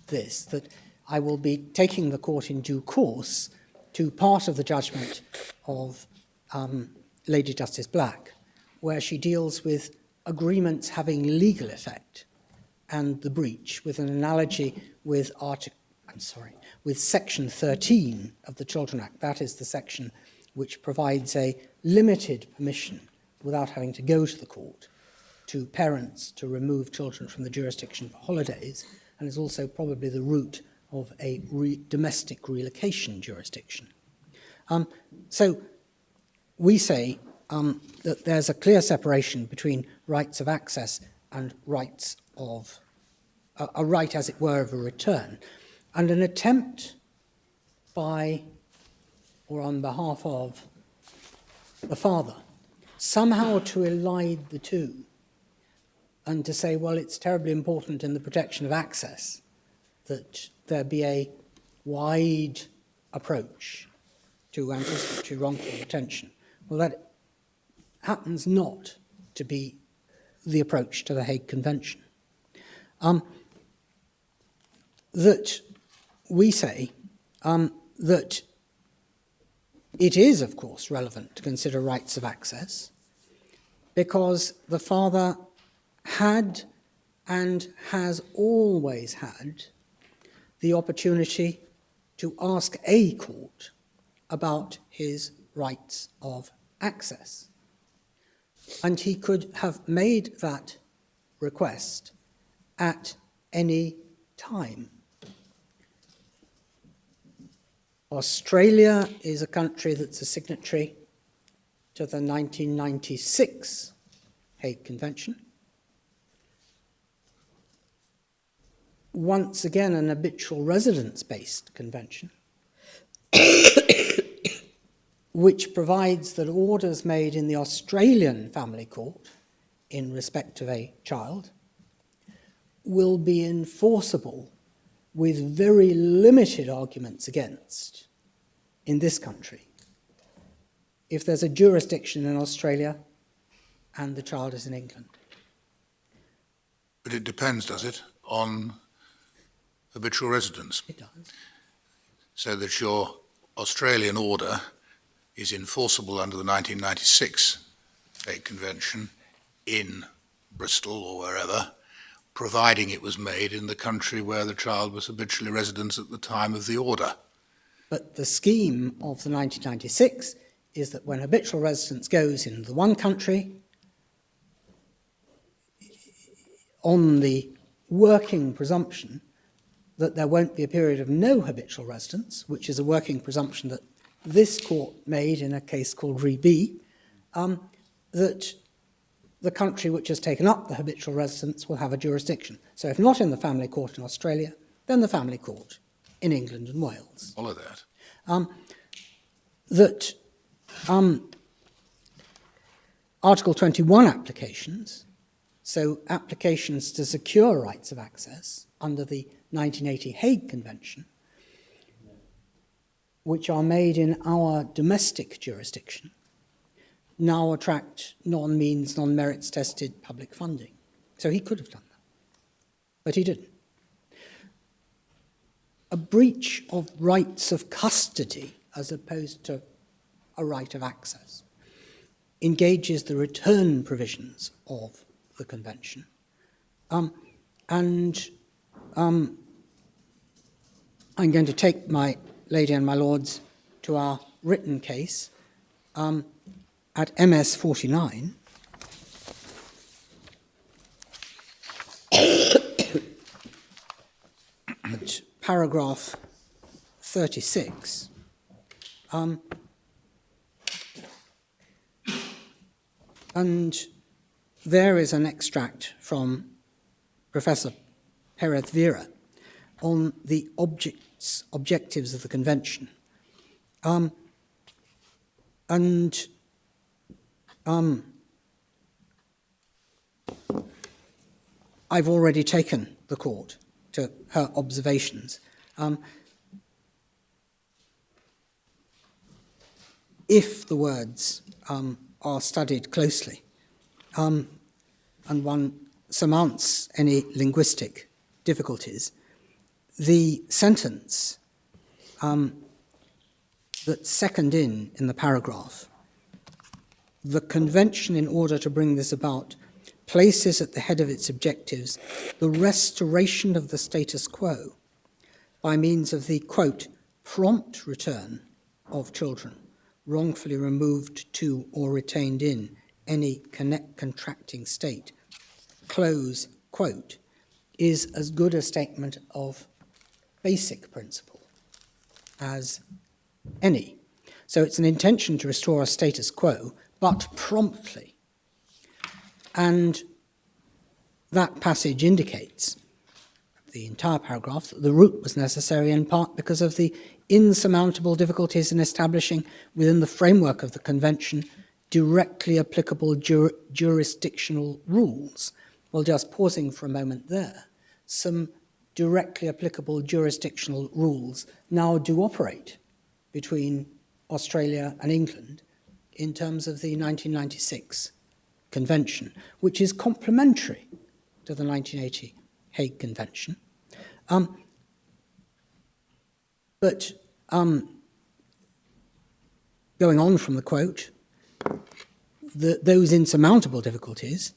C: this, that I will be taking the court in due course to part of the judgment of Lady Justice Black, where she deals with agreements having legal effect and the breach, with an analogy with Section 13 of the Children Act. That is the section which provides a limited permission, without having to go to the court, to parents to remove children from the jurisdiction for holidays, and is also probably the root of a domestic relocation jurisdiction. So we say that there's a clear separation between rights of access and rights of a right, as it were, of a return, and an attempt by or on behalf of the father somehow to elide the two and to say, well, it's terribly important in the protection of access that there be a wide approach to anticipatory wrongful retention. Well, that happens not to be the approach to the Hague Convention. That we say that it is, of course, relevant to consider rights of access because the father had and has always had the opportunity to ask a court about his rights of access. And he could have made that request at any time. Australia is a country that's a signatory to the 1996 Hague Convention. Once again, an habitual residence-based convention, which provides that orders made in the Australian family court in respect of a child will be enforceable with very limited arguments against in this country if there's a jurisdiction in Australia and the child is in England.
E: But it depends, does it, on habitual residence?
C: It does.
E: So that your Australian order is enforceable under the 1996 Hague Convention in Bristol or wherever, providing it was made in the country where the child was habitually resident at the time of the order.
C: But the scheme of the 1996 is that when habitual residence goes in the one country, on the working presumption that there won't be a period of no habitual residence, which is a working presumption that this court made in a case called Re B, that the country which has taken up the habitual residence will have a jurisdiction. So if not in the family court in Australia, then the family court in England and Wales.
E: Follow that.
C: That Article 21 applications, so applications to secure rights of access under the 1980 Hague Convention, which are made in our domestic jurisdiction, now attract non-means, non-merits tested public funding. So he could have done that, but he didn't. A breach of rights of custody, as opposed to a right of access, engages the return provisions of the Convention. I'm going to take my lady and my lords to our written case at MS 49. At paragraph 36. And there is an extract from Professor Perez Vera on the objectives of the Convention. I've already taken the court to her observations. If the words are studied closely and one surmounts any linguistic difficulties, the sentence that's second in the paragraph, the Convention, in order to bring this about, places at the head of its objectives the restoration of the status quo by means of the, quote, prompt return of children wrongfully removed to or retained in any contracting state, close quote, is as good a statement of basic principle as any. So it's an intention to restore a status quo, but promptly. And that passage indicates, the entire paragraph, that the route was necessary in part because of the insurmountable difficulties in establishing within the framework of the Convention directly applicable jurisdictional rules. Well, just pausing for a moment there, some directly applicable jurisdictional rules now do operate between Australia and England in terms of the 1996 Convention, which is complementary to the 1980 Hague Convention. But going on from the quote, those insurmountable difficulties,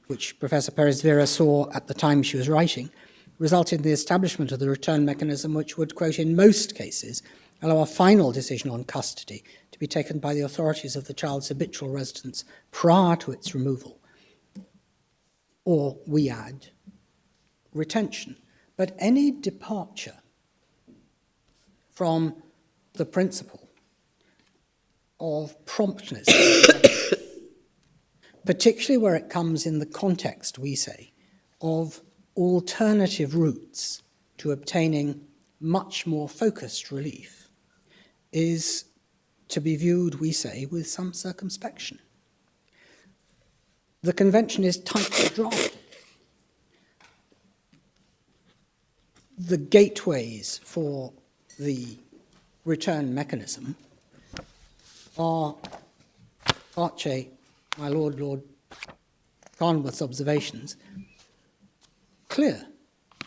C: which Professor Perez Vera saw at the time she was writing, resulted in the establishment of the return mechanism, which would, quote, in most cases, allow a final decision on custody to be taken by the authorities of the child's habitual residence prior to its removal. Or, we add, retention. But any departure from the principle of promptness, particularly where it comes in the context, we say, of alternative routes to obtaining much more focused relief, is to be viewed, we say, with some circumspection. The Convention is tightly drafted. The gateways for the return mechanism are, Archie, my Lord Carnworth's observations, clear.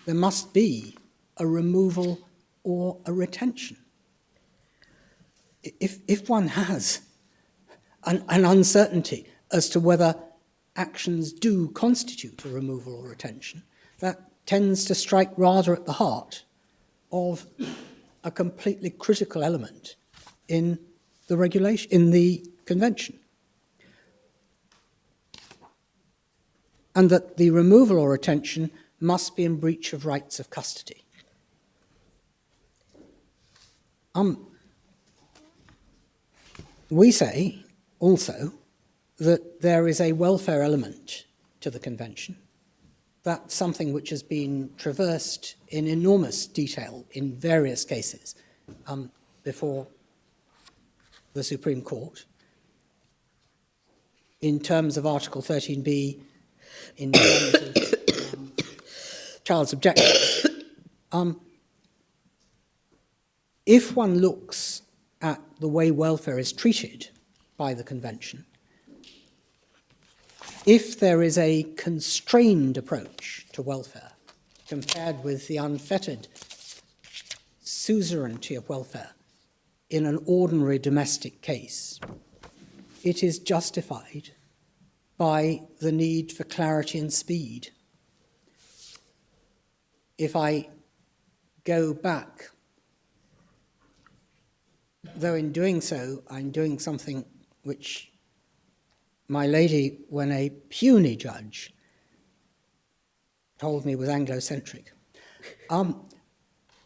C: There must be a removal or a retention. If one has an uncertainty as to whether actions do constitute a removal or retention, that tends to strike rather at the heart of a completely critical element in the regulation, in the Convention. And that the removal or retention must be in breach of rights of custody. We say also that there is a welfare element to the Convention, that's something which has been traversed in enormous detail in various cases before the Supreme Court in terms of Article 13b, in terms of child's objections. If one looks at the way welfare is treated by the Convention, if there is a constrained approach to welfare compared with the unfettered suzerainty of welfare in an ordinary domestic case, it is justified by the need for clarity and speed. If I go back, though in doing so, I'm doing something which my lady, when a puny judge, told me was Anglo-centric.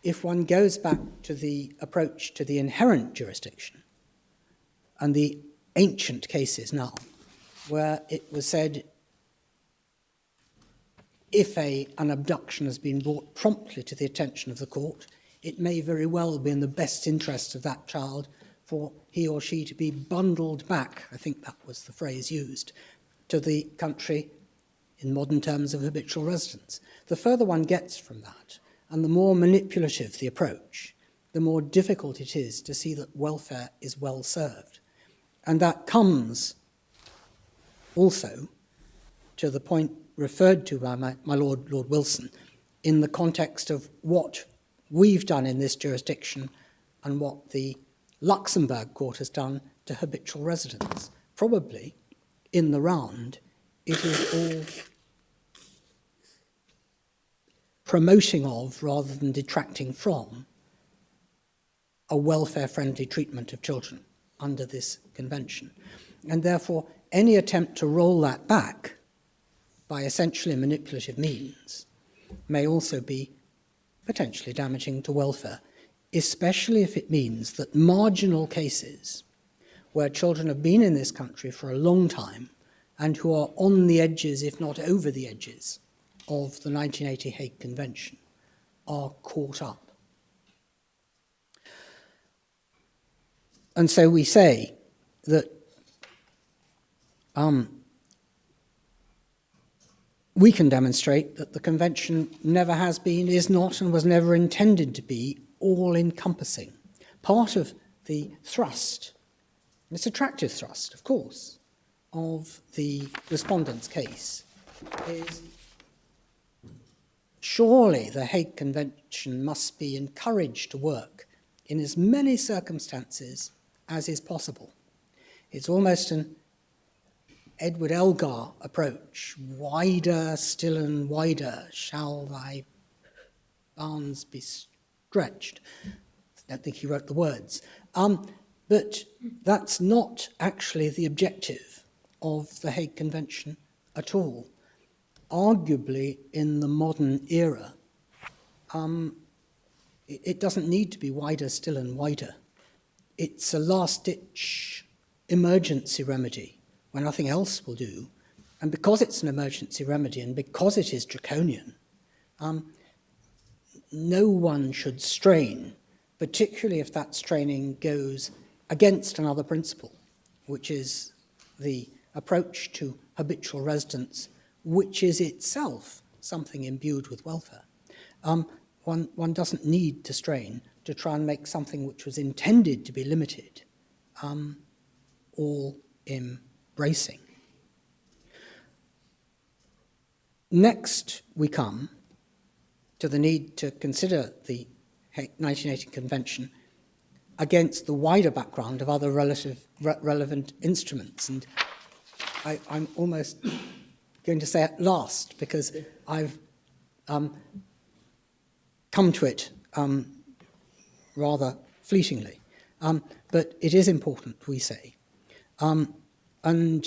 C: If one goes back to the approach to the inherent jurisdiction and the ancient cases now, where it was said if an abduction has been brought promptly to the attention of the court, it may very well be in the best interest of that child for he or she to be bundled back, I think that was the phrase used, to the country in modern terms of habitual residence. The further one gets from that, and the more manipulative the approach, the more difficult it is to see that welfare is well served. And that comes also to the point referred to by my Lord Wilson in the context of what we've done in this jurisdiction and what the Luxembourg court has done to habitual residents. Probably, in the round, it is all promoting of, rather than detracting from, a welfare-friendly treatment of children under this convention. And therefore, any attempt to roll that back by essentially manipulative means may also be potentially damaging to welfare, especially if it means that marginal cases where children have been in this country for a long time and who are on the edges, if not over the edges, of the 1980 Hague Convention are caught up. And so we say that we can demonstrate that the Convention never has been, is not, and was never intended to be all-encompassing. Part of the thrust, and it's attractive thrust, of course, of the respondent's case is surely the Hague Convention must be encouraged to work in as many circumstances as is possible. It's almost an Edward Elgar approach. Wider, still and wider, shall thy bounds be stretched. I don't think he wrote the words. But that's not actually the objective of the Hague Convention at all. Arguably, in the modern era, it doesn't need to be wider, still and wider. It's a last-ditch emergency remedy when nothing else will do. And because it's an emergency remedy and because it is draconian, no one should strain, particularly if that straining goes against another principle, which is the approach to habitual residence, which is itself something imbued with welfare. One doesn't need to strain to try and make something which was intended to be limited all embracing. Next, we come to the need to consider the 1980 Convention against the wider background of other relevant instruments. And I'm almost going to say at last, because I've come to it rather fleetingly. But it is important, we say. And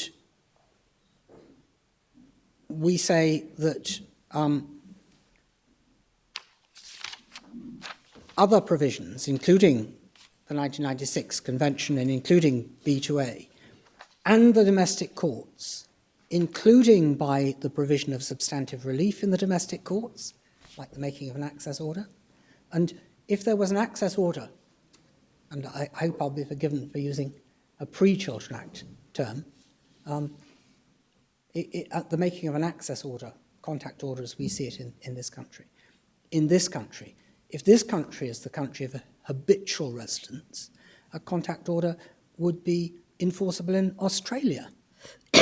C: we say that other provisions, including the 1996 Convention and including B2A, and the domestic courts, including by the provision of substantive relief in the domestic courts, like the making of an access order. And if there was an access order, and I hope I'll be forgiven for using a pre-Children Act term, at the making of an access order, contact order as we see it in this country. In this country, if this country is the country of habitual residence, a contact order would be enforceable in Australia in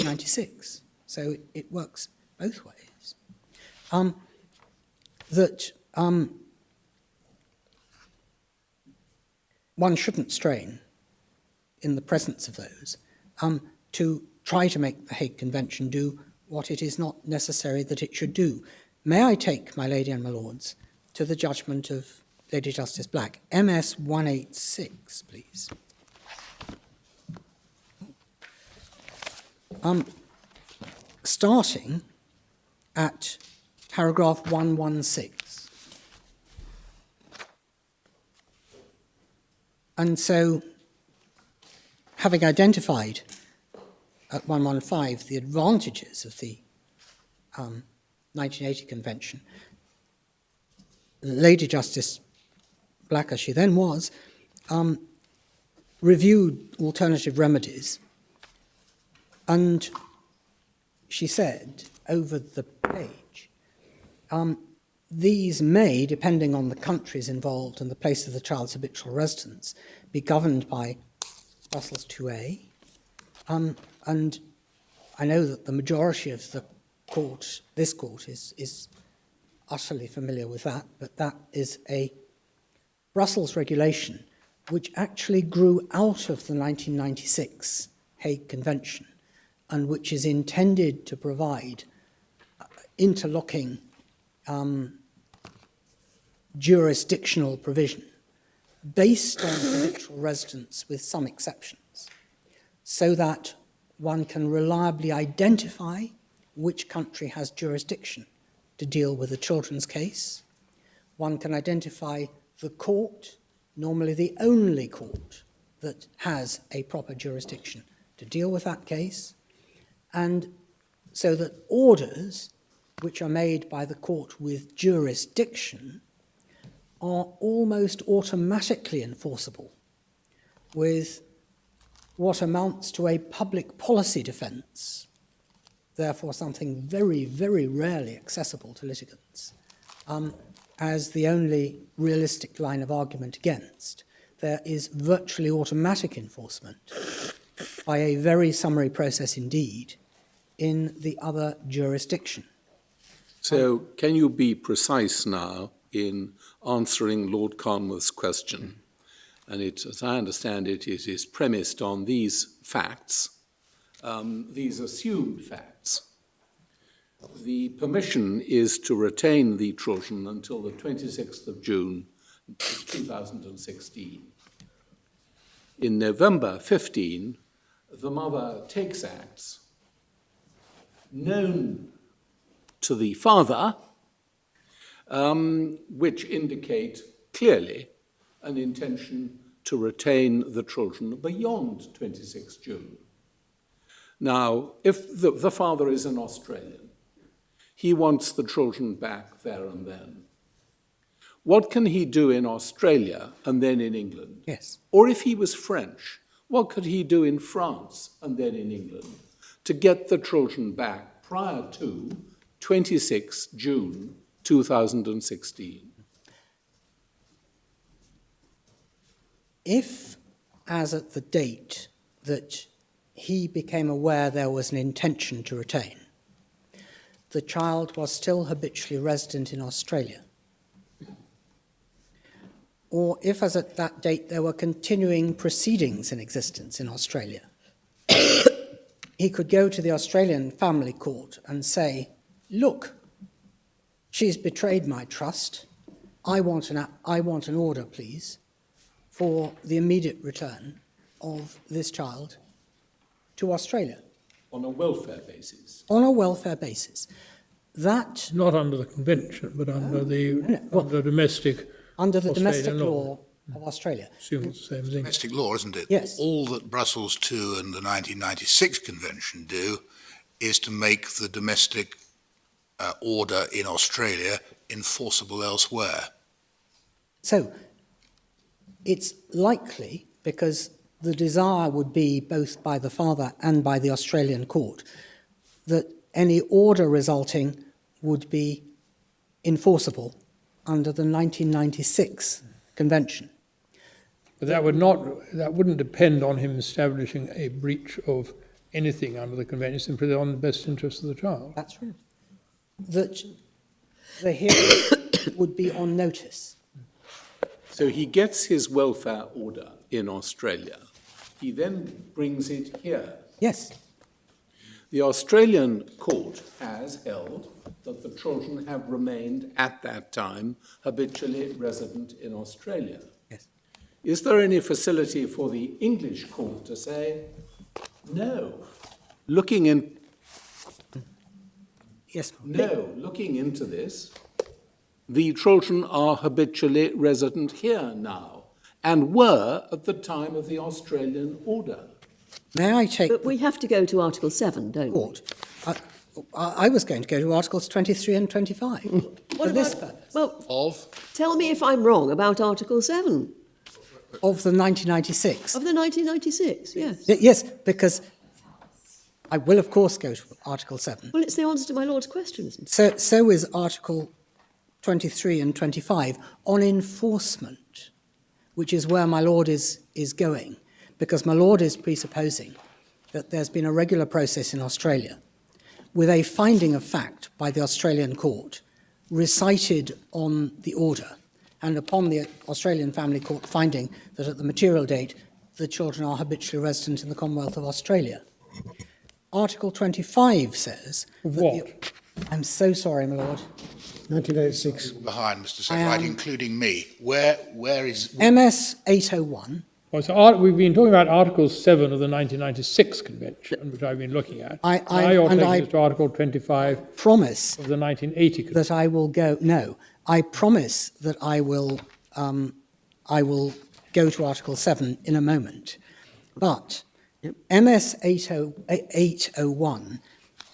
C: 1996. So it works both ways. One shouldn't strain, in the presence of those, to try to make the Hague Convention do what it is not necessary that it should do. May I take, my lady and my lords, to the judgment of Lady Justice Black, MS 186, please. Starting at paragraph 116. And so, having identified at 115 the advantages of the 1980 Convention, Lady Justice Black, as she then was, reviewed alternative remedies, and she said over the page, these may, depending on the countries involved and the place of the child's habitual residence, be governed by Brussels 2A. And I know that the majority of the court, this court, is utterly familiar with that, but that is a Brussels regulation which actually grew out of the 1996 Hague Convention and which is intended to provide interlocking jurisdictional provision based on habitual residence with some exceptions, so that one can reliably identify which country has jurisdiction to deal with a children's case. One can identify the court, normally the only court that has a proper jurisdiction to deal with that case, and so that orders which are made by the court with jurisdiction are almost automatically enforceable with what amounts to a public policy defence, therefore something very, very rarely accessible to litigants, as the only realistic line of argument against. There is virtually automatic enforcement by a very summary process indeed in the other jurisdiction.
A: So can you be precise now in answering Lord Carnwath's question? And it, as I understand it, it is premised on these facts, these assumed facts. The permission is to retain the children until the 26th of June 2016. In November 15, the mother takes acts known to the father, which indicate clearly an intention to retain the children beyond 26 June. Now, if the father is an Australian, he wants the children back there and then. What can he do in Australia and then in England?
C: Yes.
A: Or if he was French, what could he do in France and then in England to get the children back prior to 26 June 2016?
C: If, as at the date that he became aware there was an intention to retain, the child was still habitually resident in Australia, or if, as at that date, there were continuing proceedings in existence in Australia, he could go to the Australian family court and say, look, she's betrayed my trust. I want an order, please, for the immediate return of this child to Australia.
A: On a welfare basis?
C: On a welfare basis. That...
F: Not under the convention, but under the
C: Well,
F: under domestic
C: under the domestic
F: Australian
C: law of Australia.
F: Assume it's the same thing.
E: Domestic law, isn't it?
C: Yes.
E: All that Brussels II and the 1996 Convention do is to make the domestic order in Australia enforceable elsewhere.
C: So it's likely, because the desire would be both by the father and by the Australian court, that any order resulting would be enforceable under the 1996 Convention.
F: But that wouldn't depend on him establishing a breach of anything under the convention, simply on the best interest of the child.
C: That's right. That the hearing would be on notice.
A: So he gets his welfare order in Australia. He then brings it here.
C: Yes.
A: The Australian court has held that the children have remained at that time habitually resident in Australia.
C: Yes.
A: Is there any facility for the English court to say, no, looking into this, the children are habitually resident here now and were at the time of the Australian order?
C: May I take
B: But we have to go to Article 7, don't we?
C: court? I was going to go to Articles 23 and 25 for this purpose.
B: Well, tell me if I'm wrong about Article 7
C: Of the 1996.
B: of the 1996, yes.
C: Yes, because I will, of course, go to Article 7.
B: Well, it's the answer to my Lord's question, isn't it?
C: So is Article 23 and 25 on enforcement, which is where my Lord is going, because my Lord is presupposing that there's been a regular process in Australia with a finding of fact by the Australian court recited on the order, and upon the Australian Family Court finding that at the material date the children are habitually resident in the Commonwealth of Australia. Article 25 says...
F: What?
C: I'm so sorry, my Lord.
G: 1986.
E: Behind, Mr. Secretary, including me. Where is...
C: MS 801...
F: Well, so we've been talking about Article 7 of the 1996 Convention, which I've been looking at. Now you're taking us to Article 25
C: promise
F: of the 1980 Convention.
C: that I will go... No, I promise that I will go to Article 7 in a moment. But MS 801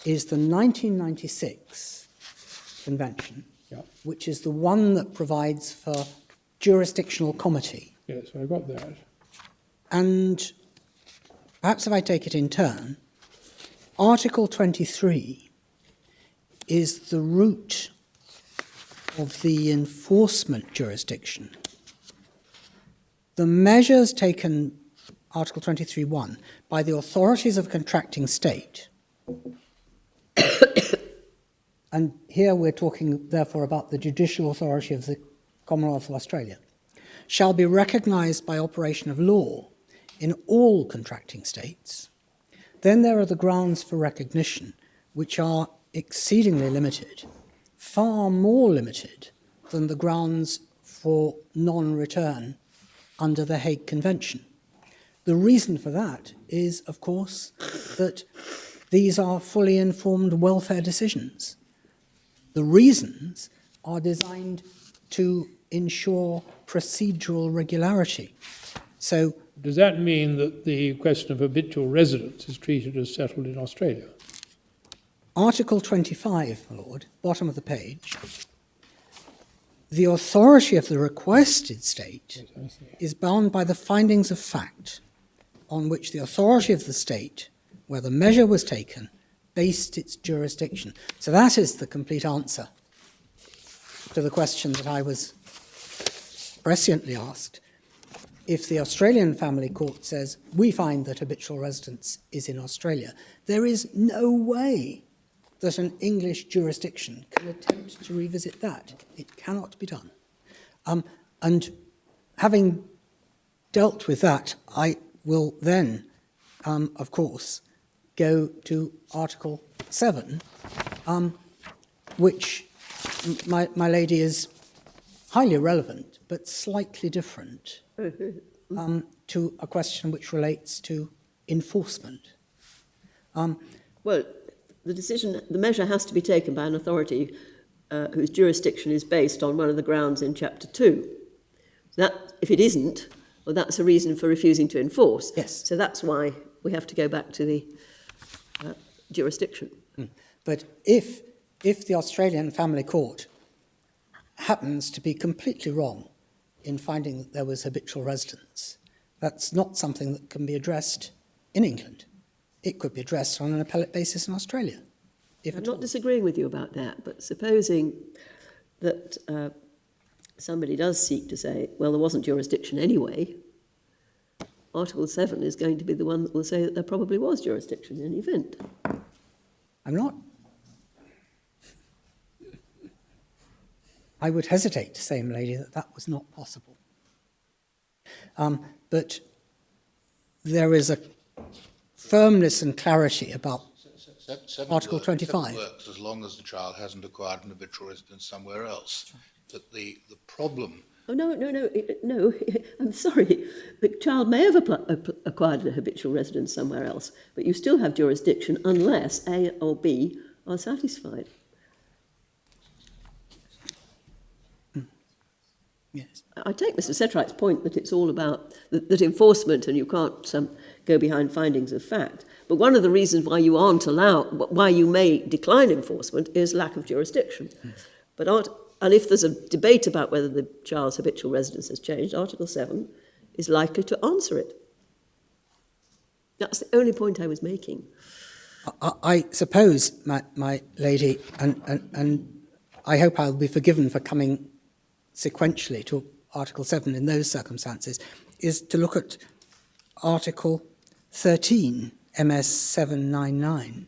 C: is the 1996 Convention, which is the one that provides for jurisdictional comity.
F: Yes, I got that.
C: And perhaps if I take it in turn, Article 23 is the root of the enforcement jurisdiction. The measures taken, Article 23(1), by the authorities of a contracting state, and here we're talking, therefore, about the judicial authority of the Commonwealth of Australia, shall be recognised by operation of law in all contracting states. Then there are the grounds for recognition, which are exceedingly limited, far more limited than the grounds for non-return under the Hague Convention. The reason for that is, of course, that these are fully informed welfare decisions. The reasons are designed to ensure procedural regularity. So,
F: does that mean that the question of habitual residence is treated as settled in Australia?
C: Article 25, my Lord, bottom of the page, the authority of the requested state is bound by the findings of fact on which the authority of the state, where the measure was taken, based its jurisdiction. So that is the complete answer to the question that I was presciently asked. If the Australian Family Court says, we find that habitual residence is in Australia, there is no way that an English jurisdiction can attempt to revisit that. It cannot be done. And having dealt with that, I will then, of course, go to Article 7, which, my lady, is highly relevant, but slightly different to a question which relates to enforcement.
B: Well, the measure has to be taken by an authority whose jurisdiction is based on one of the grounds in Chapter 2. That, if it isn't, well, that's a reason for refusing to enforce.
C: Yes.
B: So that's why we have to go back to the jurisdiction.
C: But if the Australian Family Court happens to be completely wrong in finding that there was habitual residence, that's not something that can be addressed in England. It could be addressed on an appellate basis in Australia.
B: I'm not disagreeing with you about that, but supposing that somebody does seek to say, well, there wasn't jurisdiction anyway, Article 7 is going to be the one that will say that there probably was jurisdiction in any event.
C: I'm not. I would hesitate to say, milady, that that was not possible. But there is a firmness and clarity about Article 25.
E: Works as long as the child hasn't acquired an habitual residence somewhere else. But the problem...
B: Oh, no, I'm sorry. The child may have acquired a habitual residence somewhere else, but you still have jurisdiction unless A or B are satisfied.
C: Yes.
B: I take Mr. Setright's point that it's all about that enforcement and you can't go behind findings of fact. But one of the reasons why why you may decline enforcement is lack of jurisdiction. And if there's a debate about whether the child's habitual residence has changed, Article 7 is likely to answer it. That's the only point I was making.
C: I suppose, my lady, and I hope I'll be forgiven for coming sequentially to Article 7 in those circumstances, is to look at Article 13, MS 799.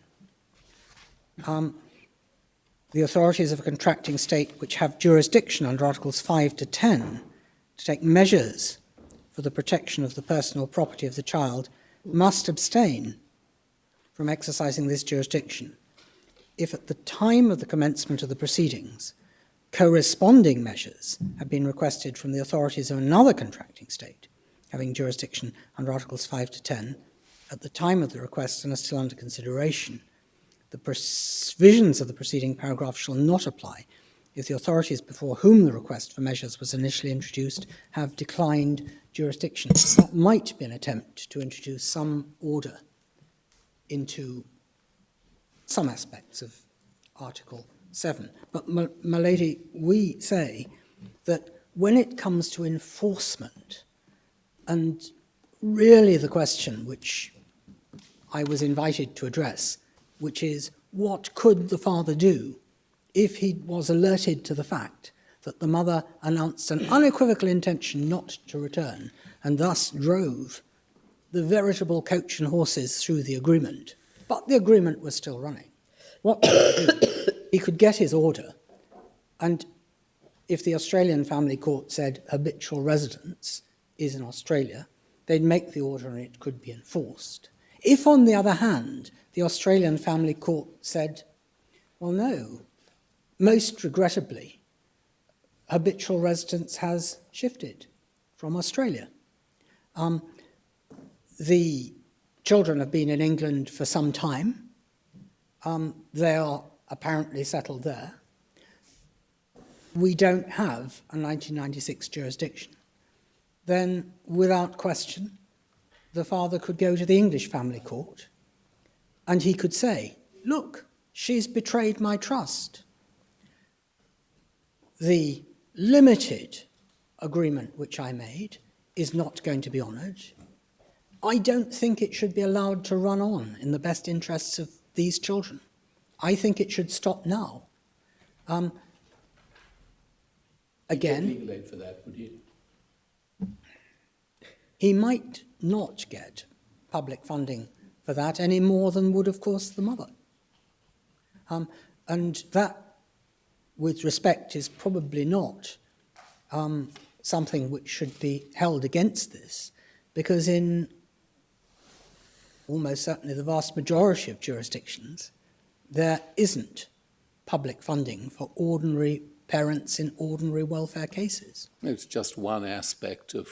C: The authorities of a contracting state which have jurisdiction under Articles 5 to 10 to take measures for the protection of the personal property of the child must abstain from exercising this jurisdiction if at the time of the commencement of the proceedings corresponding measures have been requested from the authorities of another contracting state having jurisdiction under Articles 5 to 10 at the time of the request and are still under consideration. The provisions of the preceding paragraph shall not apply if the authorities before whom the request for measures was initially introduced have declined jurisdiction. That might be an attempt to introduce some order into some aspects of Article 7. But, my lady, we say that when it comes to enforcement, and really the question which I was invited to address, which is what could the father do if he was alerted to the fact that the mother announced an unequivocal intention not to return and thus drove the veritable coach and horses through the agreement, but the agreement was still running. What could he do? He could get his order, and if the Australian Family Court said habitual residence is in Australia, they'd make the order and it could be enforced. If, on the other hand, the Australian Family Court said, well, no, most regrettably, habitual residence has shifted from Australia. The children have been in England for some time. They are apparently settled there. We don't have a 1996 jurisdiction. Then, without question, the father could go to the English Family Court and he could say, look, she's betrayed my trust. The limited agreement which I made is not going to be honoured. I don't think it should be allowed to run on in the best interests of these children. I think it should stop now. Again,
A: legal aid for that, would you?
C: He might not get public funding for that any more than would, of course, the mother. And that, with respect, is probably not something which should be held against this, because in almost certainly the vast majority of jurisdictions, there isn't public funding for ordinary parents in ordinary welfare cases.
A: It's just one aspect of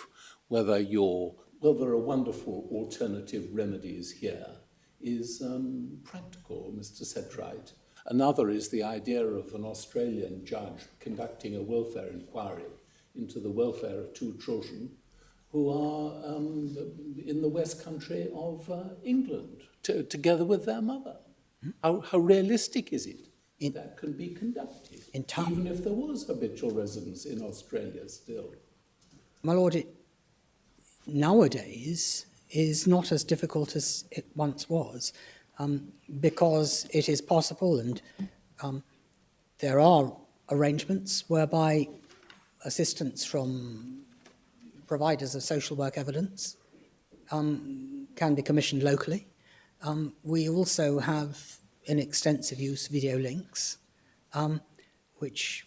A: whether there are wonderful alternative remedies here is practical, Mr. Setright. Another is the idea of an Australian judge conducting a welfare inquiry into the welfare of two children who are in the West Country of England, together with their mother. How realistic is it that can be conducted, even if there was habitual residence in Australia still?
C: My Lord, it nowadays is not as difficult as it once was, because it is possible, and there are arrangements whereby assistance from providers of social work evidence can be commissioned locally. We also have in extensive use video links, which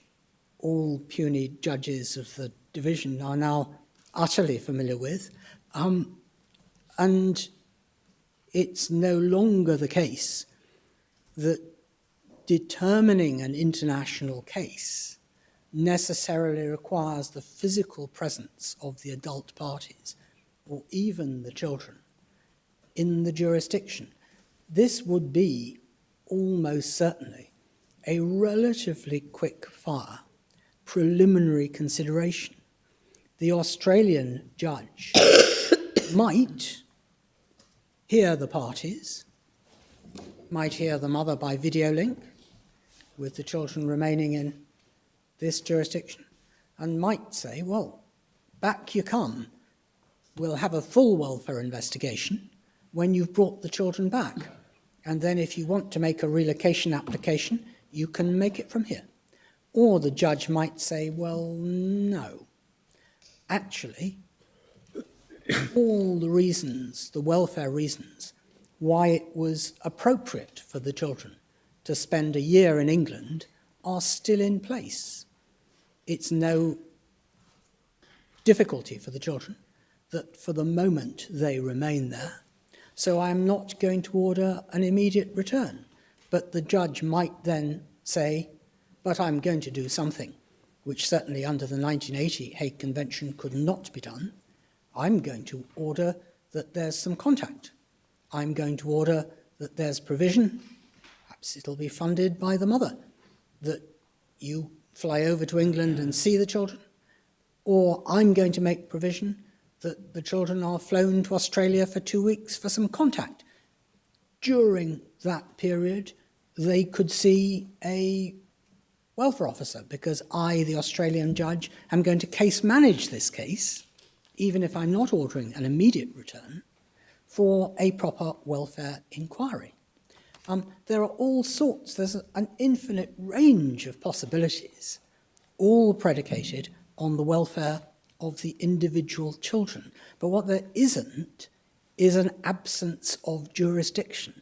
C: all puny judges of the division are now utterly familiar with. And it's no longer the case that determining an international case necessarily requires the physical presence of the adult parties or even the children in the jurisdiction. This would be almost certainly a relatively quick-fire preliminary consideration. The Australian judge might hear the parties, might hear the mother by video link, with the children remaining in this jurisdiction, and might say, well, back you come. We'll have a full welfare investigation when you've brought the children back. And then if you want to make a relocation application, you can make it from here. Or the judge might say, well, no. Actually, all the reasons, the welfare reasons, why it was appropriate for the children to spend a year in England are still in place. It's no difficulty for the children that for the moment they remain there. So I'm not going to order an immediate return. But the judge might then say, but I'm going to do something which certainly under the 1980 Hague Convention could not be done. I'm going to order that there's some contact. I'm going to order that there's provision, perhaps it'll be funded by the mother, that you fly over to England and see the children, or I'm going to make provision that the children are flown to Australia for 2 weeks for some contact. During that period, they could see a welfare officer, because I, the Australian judge, am going to case manage this case, even if I'm not ordering an immediate return, for a proper welfare inquiry. There are all sorts, there's an infinite range of possibilities, all predicated on the welfare of the individual children. But what there isn't is an absence of jurisdiction.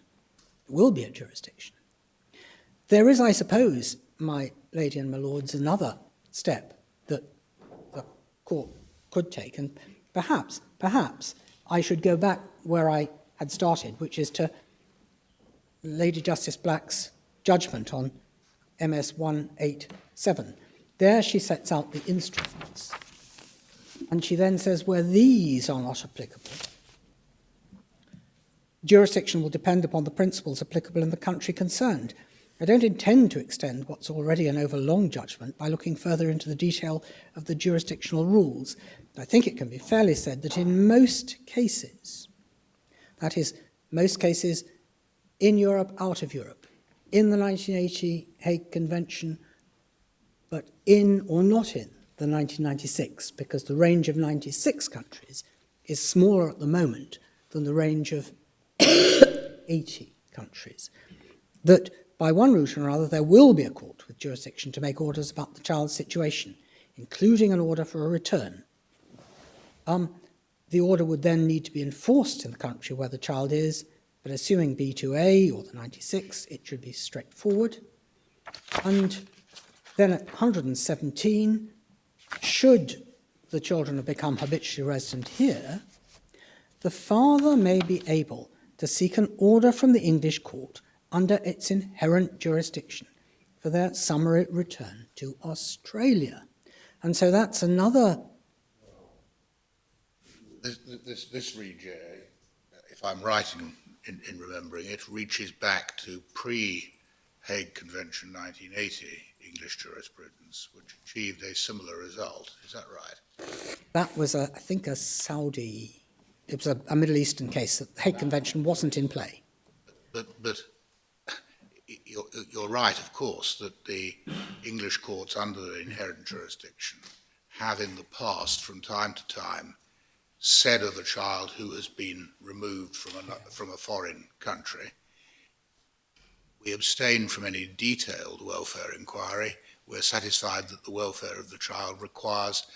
C: There will be a jurisdiction. There is, I suppose, my lady and my lords, another step that the court could take, and perhaps I should go back where I had started, which is to Lady Justice Black's judgment on MS 187. There she sets out the instruments, and she then says, where these are not applicable, jurisdiction will depend upon the principles applicable in the country concerned. I don't intend to extend what's already an overlong judgment by looking further into the detail of the jurisdictional rules. I think it can be fairly said that in most cases, that is, most cases in Europe, out of Europe, in the 1980 Hague Convention, but in or not in the 1996, because the range of 96 countries is smaller at the moment than the range of 80 countries, that by one route or another there will be a court with jurisdiction to make orders about the child's situation, including an order for a return. The order would then need to be enforced in the country where the child is, but assuming B2A or the 96, it should be straightforward. And then at 117, should the children have become habitually resident here, the father may be able to seek an order from the English court under its inherent jurisdiction for their summary return to Australia. And so that's another...
E: This read, if I'm right in remembering it, reaches back to pre-Hague Convention 1980 English jurisprudence, which achieved a similar result. Is that right?
C: That was, I think, a Saudi, it was a Middle Eastern case. The Hague Convention wasn't in play.
E: But you're right, of course, that the English courts under the inherent jurisdiction have in the past, from time to time, said of a child who has been removed from a foreign country, we abstain from any detailed welfare inquiry. We're satisfied that the welfare of the child requires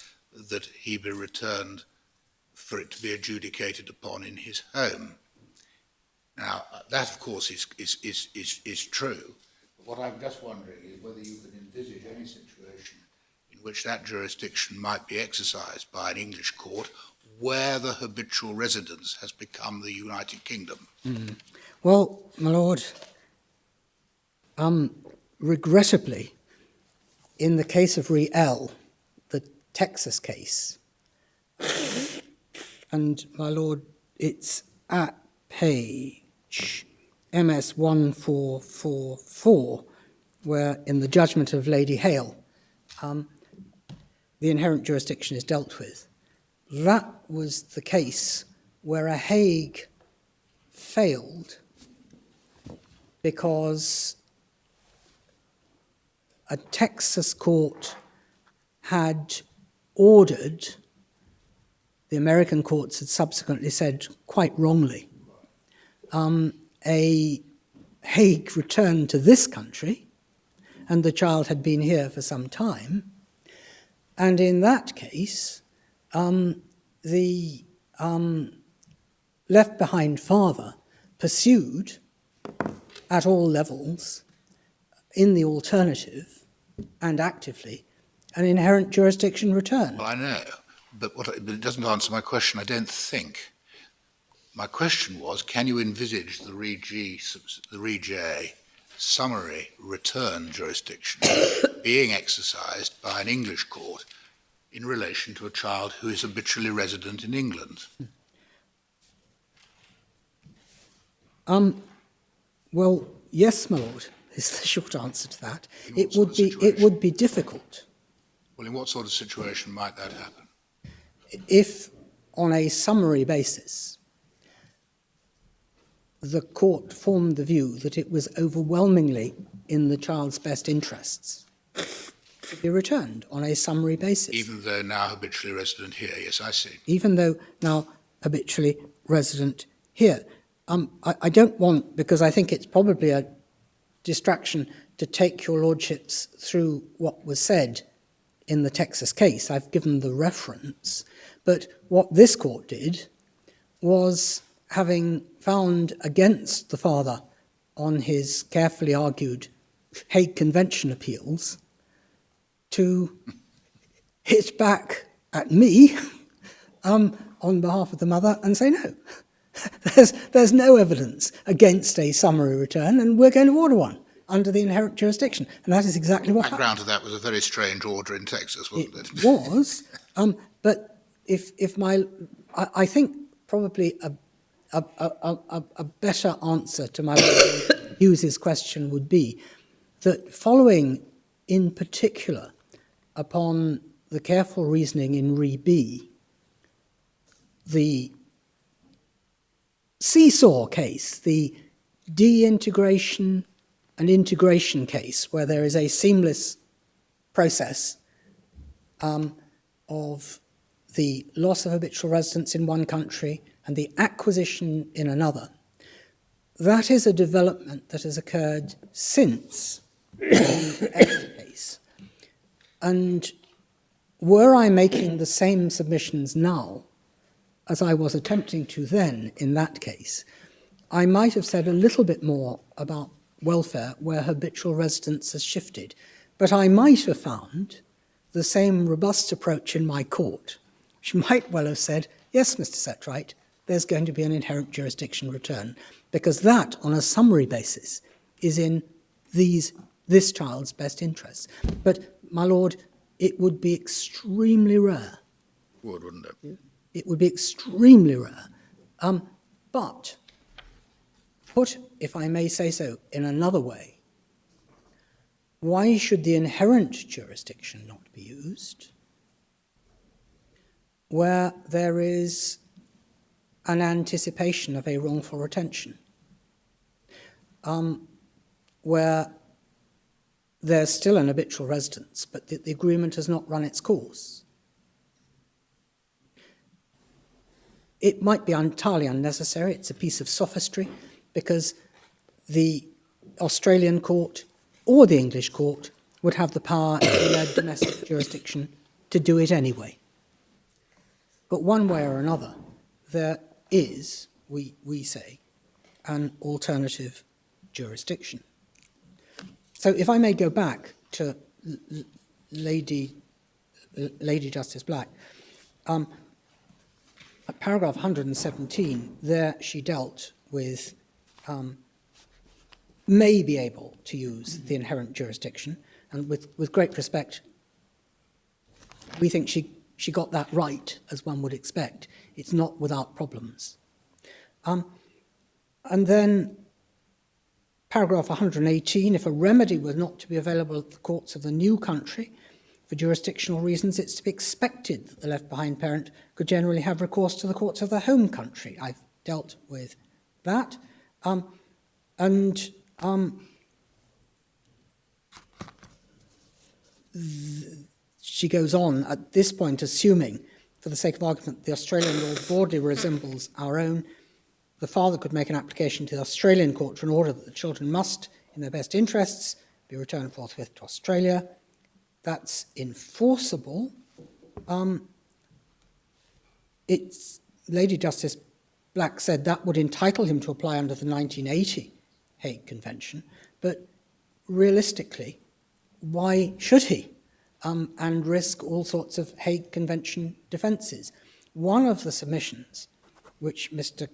E: that he be returned for it to be adjudicated upon in his home. Now, that, of course, is true. But what I'm just wondering is whether you can envisage any situation in which that jurisdiction might be exercised by an English court where the habitual residence has become the United Kingdom.
C: Mm. Well, my lord, regrettably, in the case of Riel, the Texas case, and my lord, it's at page MS 1444, where in the judgment of Lady Hale, the inherent jurisdiction is dealt with. That was the case where a Hague failed because a Texas court had ordered, the American courts had subsequently said quite wrongly, a Hague return to this country, and the child had been here for some time. And in that case, the left behind father pursued at all levels, in the alternative and actively, an inherent jurisdiction return.
E: Well, I know, but it doesn't answer my question, I don't think. My question was, can you envisage the Re-J summary return jurisdiction being exercised by an English court in relation to a child who is habitually resident in England?
C: Well, yes, my lord, is the short answer to that. It would be difficult.
E: Well, in what sort of situation might that happen?
C: If, on a summary basis, the court formed the view that it was overwhelmingly in the child's best interests to be returned on a summary basis.
E: Even though now habitually resident here, yes, I see.
C: Even though now habitually resident here. I don't want, because I think it's probably a distraction to take your lordships through what was said in the Texas case. I've given the reference. But what this court did was, having found against the father on his carefully argued Hague Convention appeals, to hit back at me on behalf of the mother and say, no, there's no evidence against a summary return, and we're going to order one under the inherent jurisdiction. And that is exactly what happened.
E: Background to that was a very strange order in Texas, wasn't it?
C: It was, but I think probably a better answer to my Hughes's question would be that, following in particular upon the careful reasoning in Re B, the seesaw case, the de-integration and integration case, where there is a seamless process of the loss of habitual residence in one country and the acquisition in another, that is a development that has occurred since the X case. And were I making the same submissions now as I was attempting to then in that case, I might have said a little bit more about welfare where habitual residence has shifted, but I might have found the same robust approach in my court, which might well have said, yes, Mr. Setright, there's going to be an inherent jurisdiction return, because that, on a summary basis, is in this child's best interests. But, my lord, it would be extremely rare.
E: Wouldn't it?
C: It would be extremely rare. But, put, if I may say so, in another way, why should the inherent jurisdiction not be used where there is an anticipation of a wrongful retention, where there's still an habitual residence, but the agreement has not run its course? It might be entirely unnecessary. It's a piece of sophistry, because the Australian court or the English court would have the power in their domestic jurisdiction to do it anyway. But one way or another, there is, we say, an alternative jurisdiction. So if I may go back to Lady Justice Black, at paragraph 117, there she dealt with may be able to use the inherent jurisdiction, and with great respect, we think she got that right, as one would expect. It's not without problems. And then paragraph 118, if a remedy was not to be available at the courts of the new country for jurisdictional reasons, it's to be expected that the left-behind parent could generally have recourse to the courts of their home country. I've dealt with that. She goes on at this point, assuming, for the sake of argument, the Australian law broadly resembles our own, the father could make an application to the Australian court for an order that the children must, in their best interests, be returned forthwith to Australia. That's enforceable. Lady Justice Black said that would entitle him to apply under the 1980 Hague Convention, but realistically, why should he? And risk all sorts of Hague Convention defences. One of the submissions which Mr.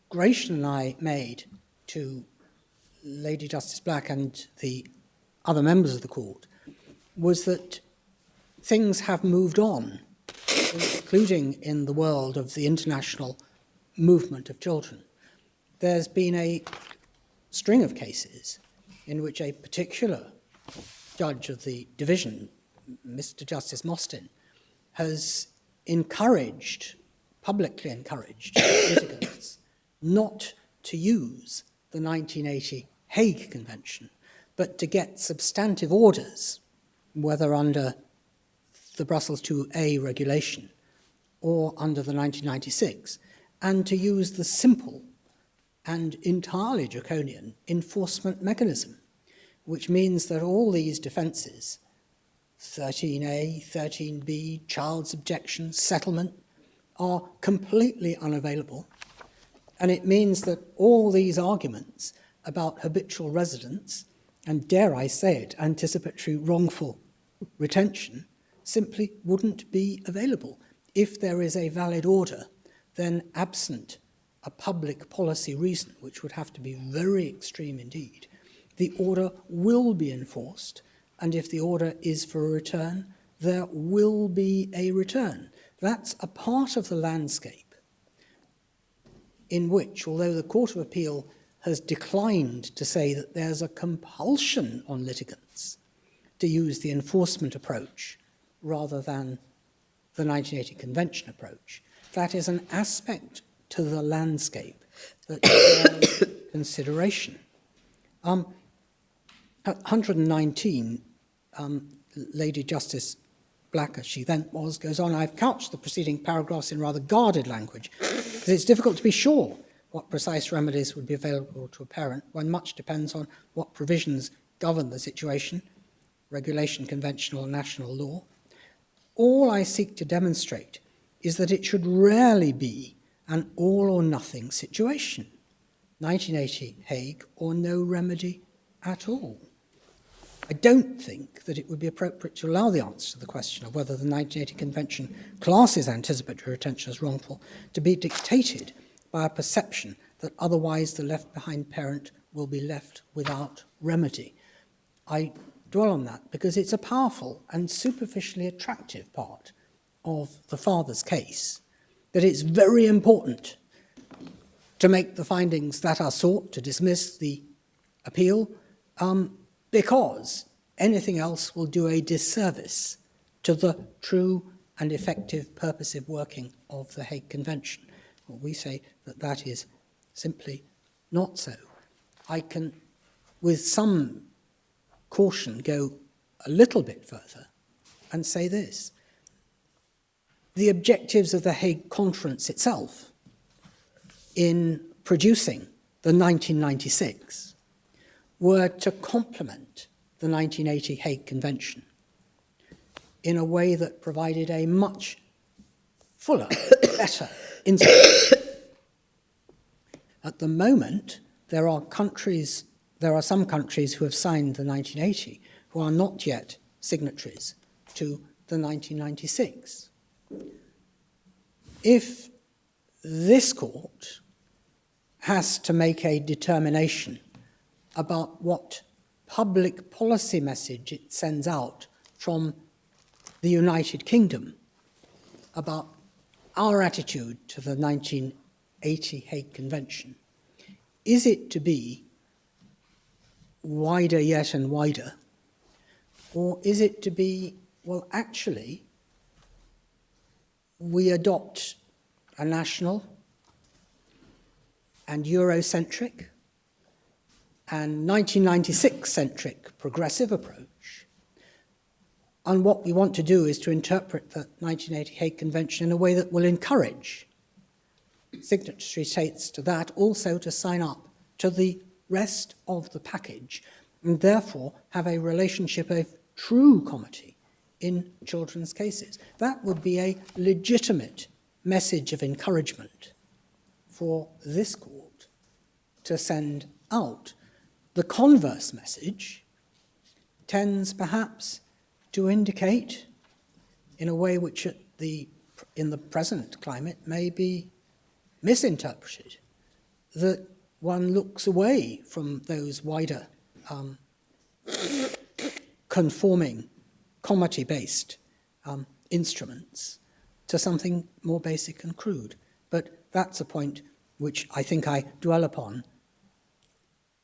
C: Gratian and I made to Lady Justice Black and the other members of the court was that things have moved on, including in the world of the international movement of children. There's been a string of cases in which a particular judge of the division, Mr. Justice Mostyn, has publicly encouraged litigants not to use the 1980 Hague Convention, but to get substantive orders, whether under the Brussels 2A regulation or under the 1996, and to use the simple and entirely draconian enforcement mechanism, which means that all these defences, 13A, 13B, child's objection, settlement, are completely unavailable. And it means that all these arguments about habitual residence and, dare I say it, anticipatory wrongful retention simply wouldn't be available. If there is a valid order, then absent a public policy reason, which would have to be very extreme indeed, the order will be enforced, and if the order is for a return, there will be a return. That's a part of the landscape in which, although the Court of Appeal has declined to say that there's a compulsion on litigants to use the enforcement approach rather than the 1980 Convention approach, that is an aspect to the landscape that bears consideration. At 119, Lady Justice Black, as she then was, goes on, I've couched the preceding paragraphs in rather guarded language, because it's difficult to be sure what precise remedies would be available to a parent when much depends on what provisions govern the situation, regulation, conventional, national law. All I seek to demonstrate is that it should rarely be an all-or-nothing situation, 1980 Hague or no remedy at all. I don't think that it would be appropriate to allow the answer to the question of whether the 1980 Convention classes anticipatory retention as wrongful to be dictated by a perception that otherwise the left-behind parent will be left without remedy. I dwell on that because it's a powerful and superficially attractive part of the father's case, that it's very important to make the findings that are sought to dismiss the appeal, because anything else will do a disservice to the true and effective purposive working of the Hague Convention. Well, we say that that is simply not so. I can, with some caution, go a little bit further and say this. The objectives of the Hague Conference itself in producing the 1996 were to complement the 1980 Hague Convention in a way that provided a much fuller, better instrument. At the moment, there are some countries who have signed the 1980 who are not yet signatories to the 1996. If this court has to make a determination about what public policy message it sends out from the United Kingdom about our attitude to the 1980 Hague Convention, is it to be wider yet and wider, or is it to be, well, actually, we adopt a national and Eurocentric and 1996-centric progressive approach, and what we want to do is to interpret the 1980 Hague Convention in a way that will encourage signatory states to that also to sign up to the rest of the package, and therefore have a relationship of true comity in children's cases. That would be a legitimate message of encouragement for this court to send out. The converse message tends perhaps to indicate, in a way which in the present climate may be misinterpreted, that one looks away from those wider conforming comity-based instruments to something more basic and crude. But that's a point which I think I dwell upon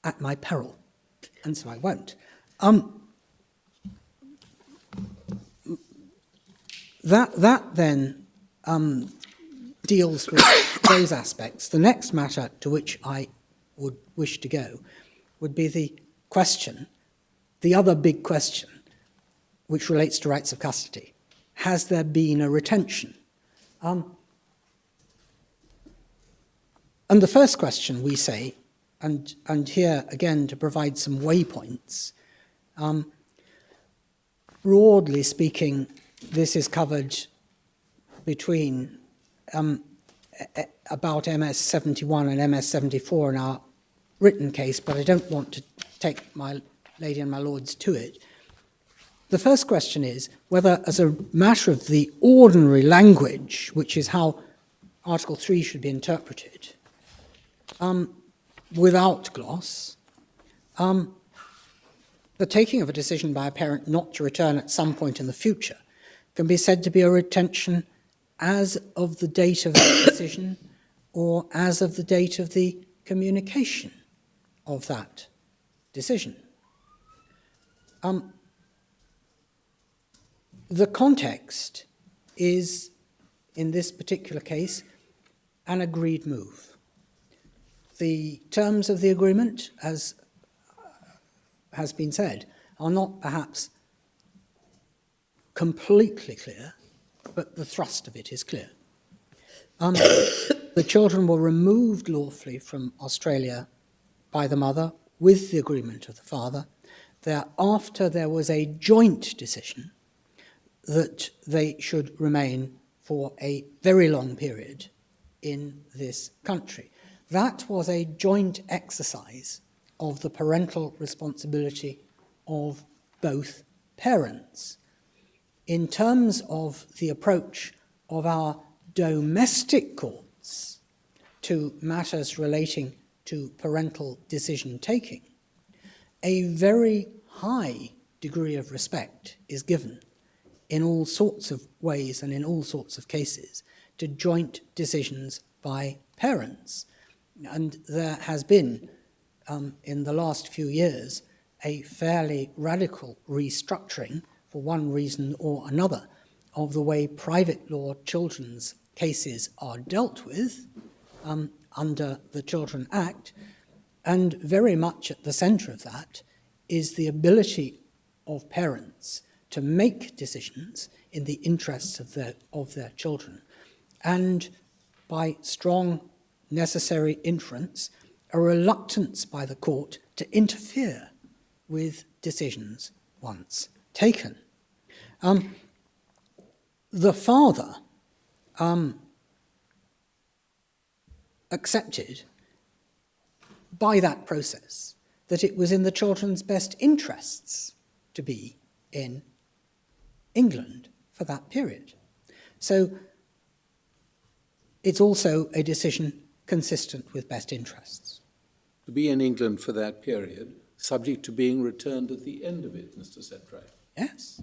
C: at my peril, and so I won't. That then deals with those aspects. The next matter to which I would wish to go would be the question, the other big question, which relates to rights of custody. Has there been a retention? And the first question we say, and here again to provide some waypoints, broadly speaking, this is covered between about MS 71 and MS 74 in our written case, but I don't want to take my lady and my lords to it. The first question is whether, as a matter of the ordinary language, which is how Article 3 should be interpreted, without gloss, the taking of a decision by a parent not to return at some point in the future can be said to be a retention as of the date of that decision or as of the date of the communication of that decision. The context is, in this particular case, an agreed move. The terms of the agreement, as has been said, are not perhaps completely clear, but the thrust of it is clear. The children were removed lawfully from Australia by the mother with the agreement of the father. Thereafter, there was a joint decision that they should remain for a very long period in this country. That was a joint exercise of the parental responsibility of both parents. In terms of the approach of our domestic courts to matters relating to parental decision-taking, a very high degree of respect is given in all sorts of ways and in all sorts of cases to joint decisions by parents. And there has been, in the last few years, a fairly radical restructuring, for one reason or another, of the way private law children's cases are dealt with under the Children Act, and very much at the centre of that is the ability of parents to make decisions in the interests of their children, and by strong necessary inference, a reluctance by the court to interfere with decisions once taken. The father accepted by that process that it was in the children's best interests to be in England for that period. So it's also a decision consistent with best interests.
A: To be in England for that period, subject to being returned at the end of it, Mr. Setray.
C: Yes,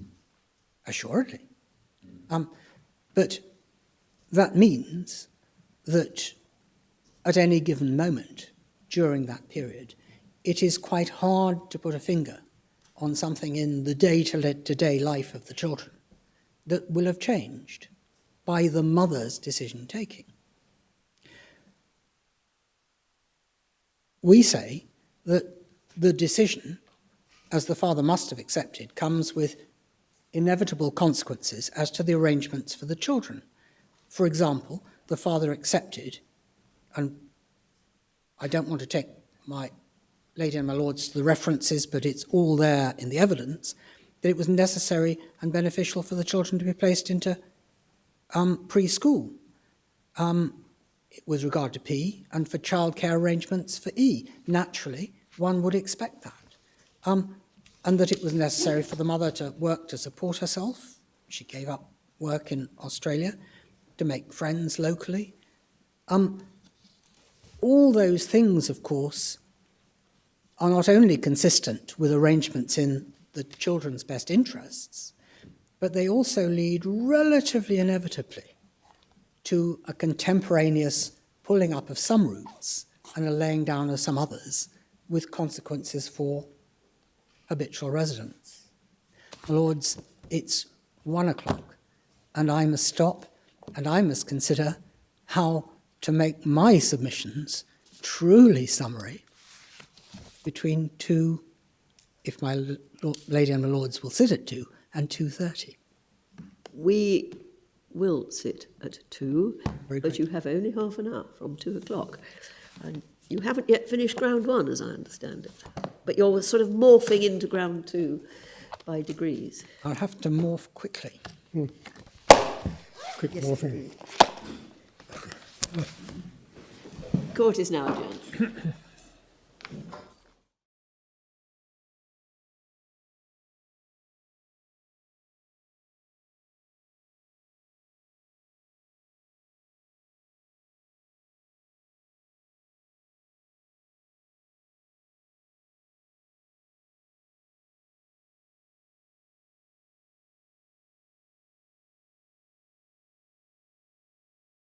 C: assuredly. But that means that at any given moment during that period, it is quite hard to put a finger on something in the day-to-day life of the children that will have changed by the mother's decision-taking. We say that the decision, as the father must have accepted, comes with inevitable consequences as to the arrangements for the children. For example, the father accepted, and I don't want to take my lady and my lords to the references, but it's all there in the evidence, that it was necessary and beneficial for the children to be placed into preschool with regard to P, and for childcare arrangements for E. Naturally, one would expect that. And that it was necessary for the mother to work to support herself. She gave up work in Australia to make friends locally. All those things, of course, are not only consistent with arrangements in the children's best interests, but they also lead relatively inevitably to a contemporaneous pulling up of some roots and a laying down of some others, with consequences for habitual residence. My lords, it's 1 o'clock, and I must stop, and I must consider how to make my submissions truly summary between 2, if my lady and my lords will sit at 2, and 2:30.
B: We will sit at 2,
C: Very
B: but
C: good.
B: you have only half an hour from 2 o'clock. And you haven't yet finished ground 1, as I understand it. But you're sort of morphing into ground 2 by degrees.
C: I'll have to morph quickly.
G: Quick morphing.
B: Court is now adjourned.